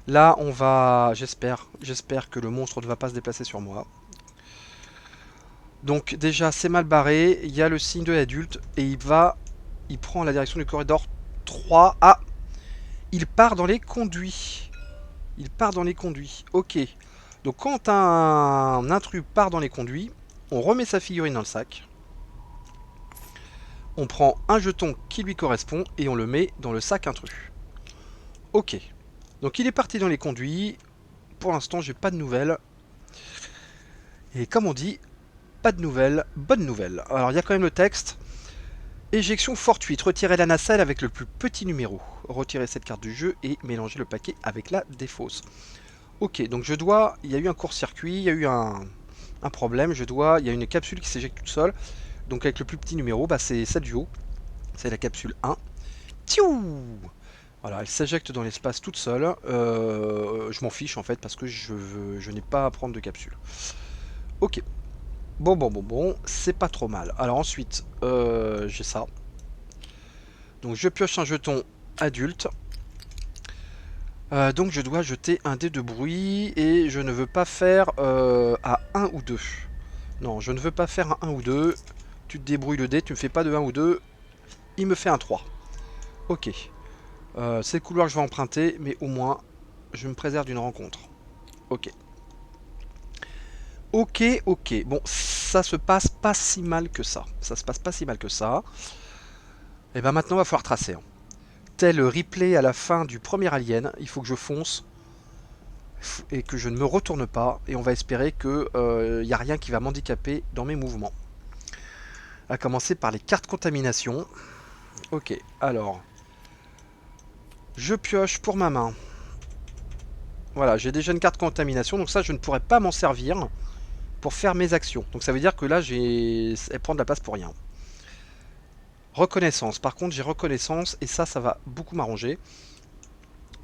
Là, on va... J'espère que le monstre ne va pas se déplacer sur moi. Donc déjà, c'est mal barré. Il y a le signe de l'adulte. Et il prend la direction du corridor 3. Ah! Il part dans les conduits. Il part dans les conduits. Ok. Donc quand un intrus part dans les conduits, on remet sa figurine dans le sac. On prend un jeton qui lui correspond et on le met dans le sac intrus. Ok. Donc il est parti dans les conduits. Pour l'instant, j'ai pas de nouvelles. Et comme on dit, pas de nouvelles, bonne nouvelle. Alors il y a quand même le texte. Éjection fortuite. Retirez la nacelle avec le plus petit numéro. Retirez cette carte du jeu et mélangez le paquet avec la défausse. Ok, donc je dois... Il y a eu un court-circuit, il y a eu un problème. Il y a une capsule qui s'éjecte toute seule. Donc avec le plus petit numéro, bah, c'est celle du haut. C'est la capsule 1. Tiou! Voilà, elle s'éjecte dans l'espace toute seule. Je m'en fiche en fait parce que je n'ai pas à prendre de capsule. Ok. Bon, c'est pas trop mal. Alors ensuite, j'ai ça. Donc je pioche un jeton adulte. Donc je dois jeter un dé de bruit et je ne veux pas faire à 1 ou 2. Non, je ne veux pas faire un 1 ou 2. Tu te débrouilles le dé, tu me fais pas de 1 ou 2. Il me fait un 3. Ok. C'est le couloir que je vais emprunter, mais au moins, je me préserve d'une rencontre. Ok. Ok. Bon, ça se passe pas si mal que ça. Et ben maintenant, il va falloir tracer, hein. Tel replay à la fin du premier Alien, il faut que je fonce et que je ne me retourne pas. Et on va espérer qu'il n'y a rien qui va m'handicaper dans mes mouvements. À commencer par les cartes contamination. Ok, alors... Je pioche pour ma main. Voilà, j'ai déjà une carte contamination, donc ça, je ne pourrais pas m'en servir pour faire mes actions. Donc ça veut dire que là, elle prend de la place pour rien. Reconnaissance. Par contre, j'ai reconnaissance et ça va beaucoup m'arranger.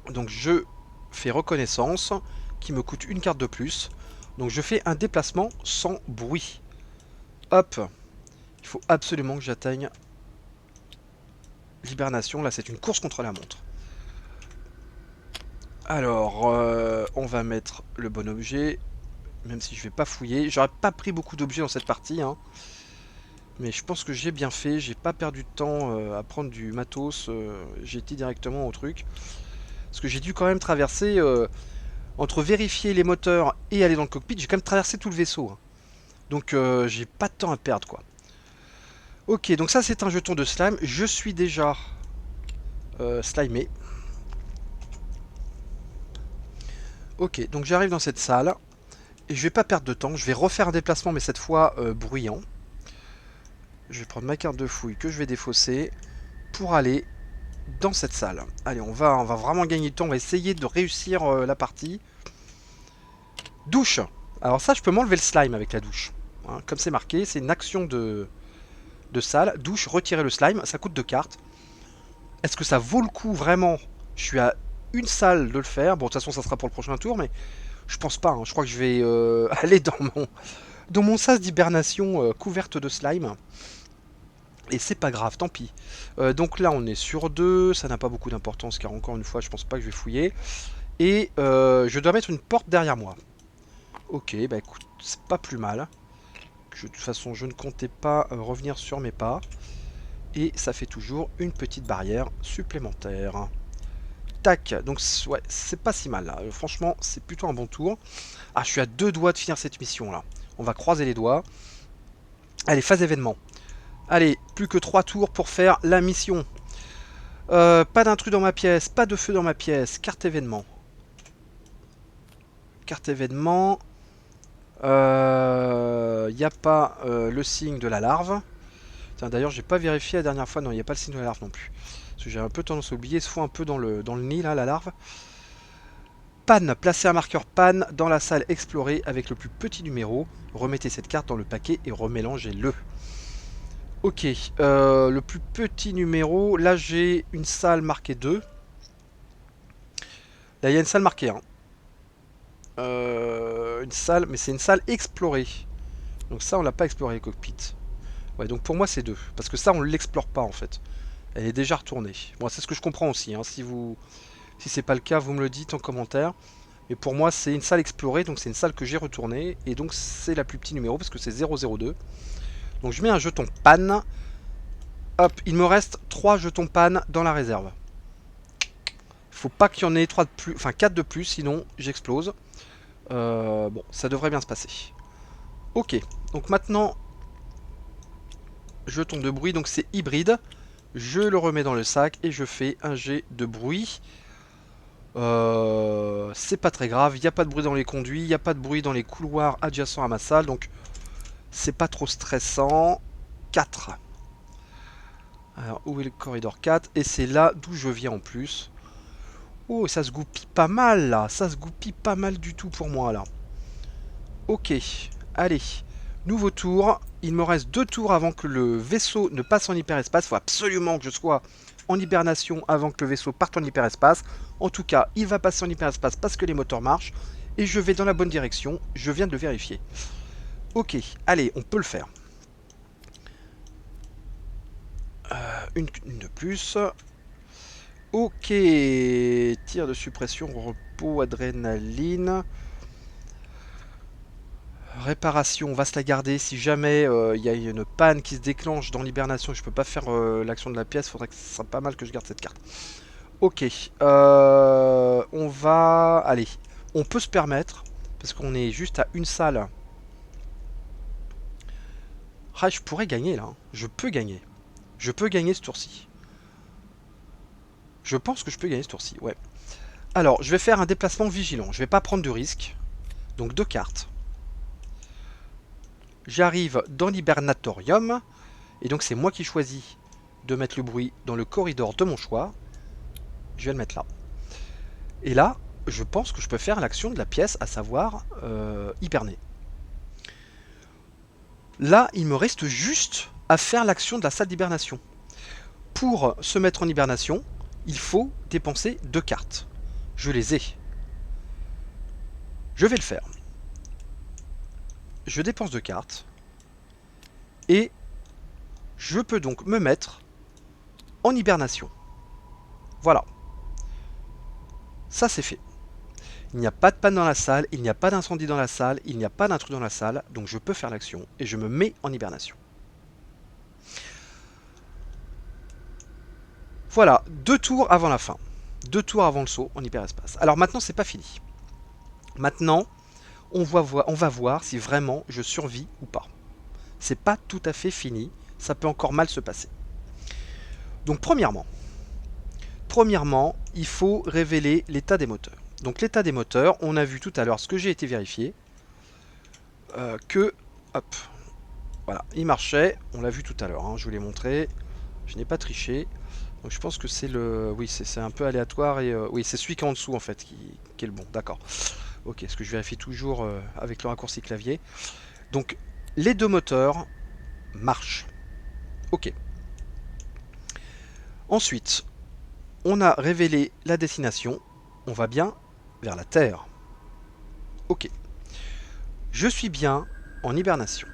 Donc je fais reconnaissance qui me coûte une carte de plus. Donc je fais un déplacement sans bruit. Hop. Il faut absolument que j'atteigne l'hibernation. Là, c'est une course contre la montre. Alors, on va mettre le bon objet. Même si je vais pas fouiller. J'aurais pas pris beaucoup d'objets dans cette partie. Hein. Mais je pense que j'ai bien fait. J'ai pas perdu de temps à prendre du matos. J'ai été directement au truc. Parce que j'ai dû quand même traverser... entre vérifier les moteurs et aller dans le cockpit, j'ai quand même traversé tout le vaisseau. Hein. Donc j'ai pas de temps à perdre quoi. Ok, donc ça c'est un jeton de slime. Je suis déjà slimé. Ok, donc j'arrive dans cette salle. Et je vais pas perdre de temps. Je vais refaire un déplacement, mais cette fois bruyant. Je vais prendre ma carte de fouille que je vais défausser pour aller dans cette salle. Allez, on va vraiment gagner du temps. On va essayer de réussir la partie. Douche. Alors ça, je peux m'enlever le slime avec la douche. Hein, comme c'est marqué, c'est une action de salle. Douche, retirer le slime. Ça coûte 2 cartes. Est-ce que ça vaut le coup vraiment? Je suis à une salle de le faire. Bon, de toute façon, ça sera pour le prochain tour, mais je pense pas. Hein. Je crois que je vais aller dans mon sas d'hibernation couverte de slime. Et c'est pas grave, tant pis. Donc là, on est sur 2. Ça n'a pas beaucoup d'importance, car encore une fois, je pense pas que je vais fouiller. Et je dois mettre une porte derrière moi. Ok, bah écoute, c'est pas plus mal. De toute façon, je ne comptais pas revenir sur mes pas. Et ça fait toujours une petite barrière supplémentaire. Tac, donc ouais, c'est pas si mal là. Franchement, c'est plutôt un bon tour. Ah, je suis à 2 doigts de finir cette mission là. On va croiser les doigts. Allez, phase événement. Allez, plus que 3 tours pour faire la mission. Pas d'intrus dans ma pièce, pas de feu dans ma pièce. Carte événement. Carte événement. Il n'y a pas le signe de la larve. D'ailleurs, j'ai pas vérifié la dernière fois. Non, il n'y a pas le signe de la larve non plus. Parce que j'ai un peu tendance à oublier. Il se fout un peu dans le nid, là, la larve. Panne. Placez un marqueur panne dans la salle explorée avec le plus petit numéro. Remettez cette carte dans le paquet et remélangez-le. Ok. Le plus petit numéro. Là, j'ai une salle marquée 2. Là, il y a une salle marquée 1. Une salle, mais c'est une salle explorée. Donc ça, on l'a pas exploré, le cockpit. Ouais, donc pour moi, c'est 2. Parce que ça, on ne l'explore pas, en fait. Elle est déjà retournée. Bon, c'est ce que je comprends aussi. Hein. Si c'est pas le cas, vous me le dites en commentaire. Mais pour moi, c'est une salle explorée, donc c'est une salle que j'ai retournée. Et donc, c'est la plus petite numéro, parce que c'est 002. Donc, je mets un jeton panne. Hop, il me reste 3 jetons panne dans la réserve. Faut pas qu'il y en ait 3 de plus, enfin 4 de plus, sinon j'explose. Bon, ça devrait bien se passer. Ok, donc maintenant, jeton de bruit, donc c'est hybride. Je le remets dans le sac et je fais un jet de bruit. C'est pas très grave, il n'y a pas de bruit dans les conduits, il n'y a pas de bruit dans les couloirs adjacents à ma salle, donc c'est pas trop stressant. 4. Alors, où est le corridor 4? Et c'est là d'où je viens en plus. Oh, ça se goupille pas mal là, ça se goupille pas mal du tout pour moi là. Ok, allez, nouveau tour. Il me reste 2 tours avant que le vaisseau ne passe en hyperespace. Il faut absolument que je sois en hibernation avant que le vaisseau parte en hyperespace. En tout cas, il va passer en hyperespace parce que les moteurs marchent. Et je vais dans la bonne direction. Je viens de le vérifier. Ok, allez, on peut le faire. Une de plus. Ok, tir de suppression, repos, adrénaline. Réparation, on va se la garder. Si jamais il y a une panne qui se déclenche dans l'hibernation et je peux pas faire l'action de la pièce, faudrait que ce soit pas mal que je garde cette carte. Ok, on va... Allez, on peut se permettre, parce qu'on est juste à une salle. Ah, je pourrais gagner là, hein. Je peux gagner. Je peux gagner ce tour-ci. Je pense que je peux gagner ce tour-ci, ouais. Alors, je vais faire un déplacement vigilant. Je vais pas prendre de risque. Donc 2 cartes. J'arrive dans l'hibernatorium. Et donc c'est moi qui choisis de mettre le bruit dans le corridor de mon choix. Je vais le mettre là. Et là, je pense que je peux faire l'action de la pièce, à savoir hiberner. Là, il me reste juste à faire l'action de la salle d'hibernation. pour se mettre en hibernation, il faut dépenser 2 cartes. Je les ai. Je vais le faire. Je dépense 2 cartes. Et je peux donc me mettre en hibernation. Voilà. Ça c'est fait. Il n'y a pas de panne dans la salle, il n'y a pas d'incendie dans la salle, il n'y a pas d'intrus dans la salle, donc je peux faire l'action et je me mets en hibernation. Voilà, 2 tours avant la fin. 2 tours avant le saut en hyperespace. Alors maintenant, c'est pas fini. Maintenant, on va voir si vraiment je survis ou pas. C'est pas tout à fait fini, ça peut encore mal se passer. Donc premièrement, il faut révéler l'état des moteurs. Donc l'état des moteurs, on a vu tout à l'heure ce que j'ai été vérifié, que, hop, voilà, il marchait, on l'a vu tout à l'heure, hein, je vous l'ai montré, je n'ai pas triché. Donc je pense que c'est le... Oui, c'est un peu aléatoire et... oui, c'est celui qui est en dessous en fait qui est le bon, d'accord. Ok, ce que je vérifie toujours avec le raccourci clavier. Donc les 2 moteurs marchent. Ok. Ensuite, on a révélé la destination. On va bien vers la Terre. Ok. Je suis bien en hibernation.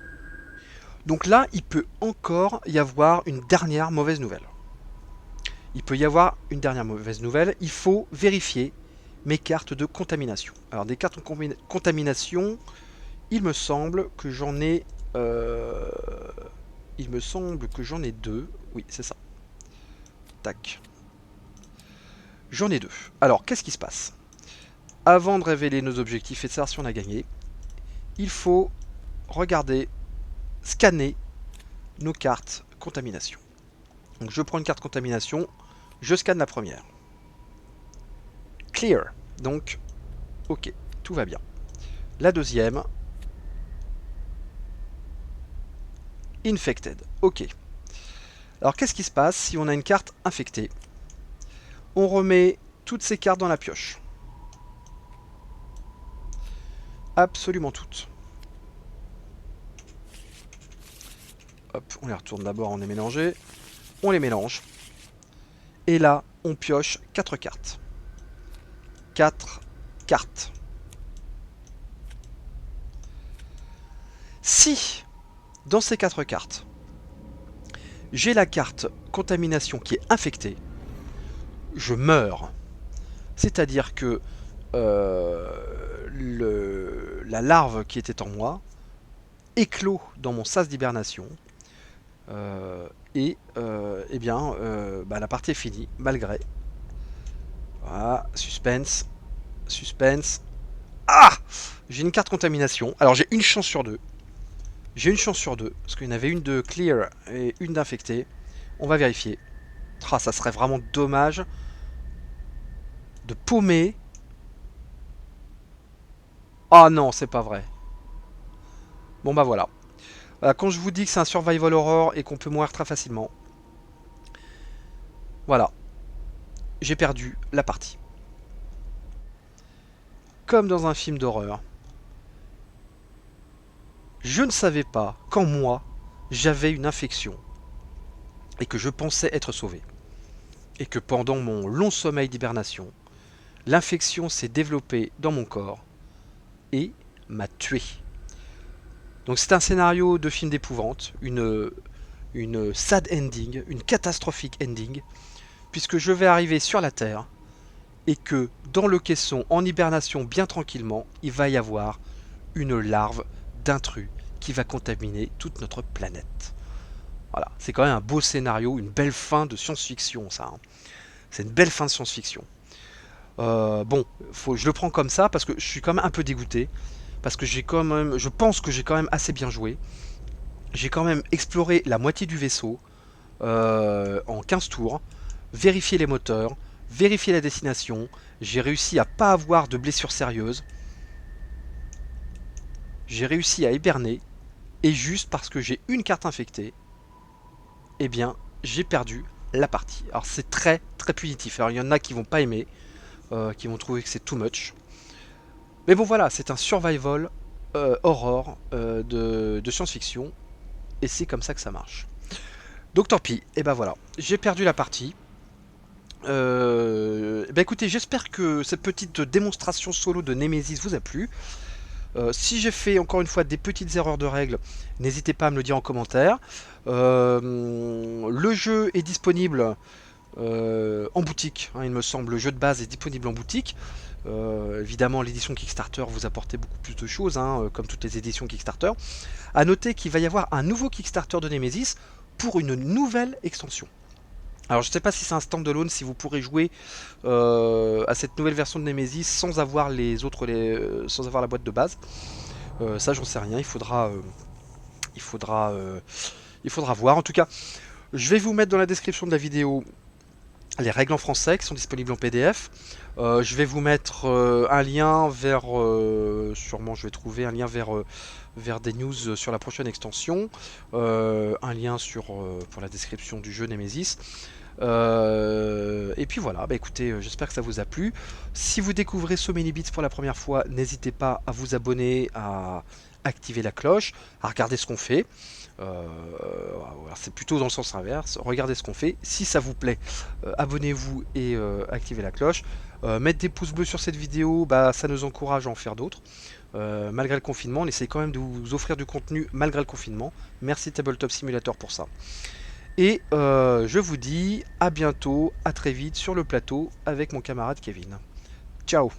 Donc là, il peut encore y avoir une dernière mauvaise nouvelle. Il peut y avoir une dernière mauvaise nouvelle. Il faut vérifier mes cartes de contamination. Alors des cartes de contamination, il me semble que j'en ai... il me semble que j'en ai 2. Oui, c'est ça. Tac. J'en ai 2. Alors, qu'est-ce qui se passe? Avant de révéler nos objectifs et de savoir si on a gagné, il faut regarder, scanner nos cartes contamination. Donc je prends une carte contamination, je scanne la première. Clear. Donc, ok, tout va bien. La deuxième. Infected. Ok. Alors qu'est-ce qui se passe si on a une carte infectée? On remet toutes ces cartes dans la pioche. Absolument toutes. Hop, on les retourne d'abord, on est mélangé. On les mélange. Et là, on pioche 4 cartes. 4 cartes. Si, dans ces 4 cartes, j'ai la carte contamination qui est infectée, je meurs. C'est-à-dire que la larve qui était en moi éclot dans mon sas d'hibernation et eh bien la partie est finie malgré. Voilà, suspense, suspense. Ah, j'ai une carte contamination. Alors j'ai une chance sur 2. J'ai une chance sur 2 parce qu'il y en avait une de clear et une d'infecté. On va vérifier. Ah, ça serait vraiment dommage de paumer. Ah non, c'est pas vrai. Bon bah voilà. Quand je vous dis que c'est un survival horror et qu'on peut mourir très facilement, voilà, j'ai perdu la partie. Comme dans un film d'horreur, je ne savais pas qu'en moi, j'avais une infection et que je pensais être sauvé. Et que pendant mon long sommeil d'hibernation, l'infection s'est développée dans mon corps et m'a tué. Donc c'est un scénario de film d'épouvante, une sad ending, une catastrophique ending, puisque je vais arriver sur la Terre et que dans le caisson, en hibernation bien tranquillement, il va y avoir une larve d'intrus qui va contaminer toute notre planète. Voilà, c'est quand même un beau scénario, une belle fin de science-fiction ça. Hein. C'est une belle fin de science-fiction. Bon, je le prends comme ça parce que je suis quand même un peu dégoûté. Parce que j'ai quand même, je pense que j'ai quand même assez bien joué. J'ai quand même exploré la moitié du vaisseau en 15 tours, vérifié les moteurs, vérifié la destination. J'ai réussi à pas avoir de blessures sérieuses. J'ai réussi à hiberner. Et juste parce que j'ai une carte infectée, eh bien, j'ai perdu la partie. Alors c'est très très punitif. Alors il y en a qui vont pas aimer, qui vont trouver que c'est too much. Mais bon voilà, c'est un survival horror de science-fiction. Et c'est comme ça que ça marche. Donc tant pis, et ben voilà, j'ai perdu la partie. Bah écoutez, j'espère que cette petite démonstration solo de Nemesis vous a plu. Si j'ai fait encore une fois des petites erreurs de règles, n'hésitez pas à me le dire en commentaire. Le jeu est disponible en boutique, hein, il me semble. Le jeu de base est disponible en boutique. Évidemment, l'édition Kickstarter vous apportait beaucoup plus de choses, hein, comme toutes les éditions Kickstarter. A noter qu'il va y avoir un nouveau Kickstarter de Nemesis pour une nouvelle extension. Alors je ne sais pas si c'est un standalone, si vous pourrez jouer à cette nouvelle version de Nemesis sans avoir sans avoir la boîte de base. Ça j'en sais rien, il faudra, euh, il faudra voir. En tout cas, je vais vous mettre dans la description de la vidéo les règles en français qui sont disponibles en PDF. Je vais vous mettre un lien vers, sûrement je vais trouver un lien vers des news sur la prochaine extension, un lien pour la description du jeu Nemesis. Et puis voilà, bah écoutez, j'espère que ça vous a plu. Si vous découvrez So Many Bits pour la première fois, n'hésitez pas à vous abonner, à activer la cloche, à regarder ce qu'on fait. C'est plutôt dans le sens inverse, regardez ce qu'on fait. Si ça vous plaît, abonnez-vous et activez la cloche. Mettre des pouces bleus sur cette vidéo, bah, ça nous encourage à en faire d'autres. Malgré le confinement, on essaie quand même de vous offrir du contenu malgré le confinement. Merci Tabletop Simulator pour ça. Et je vous dis à bientôt, à très vite sur le plateau avec mon camarade Kevin. Ciao!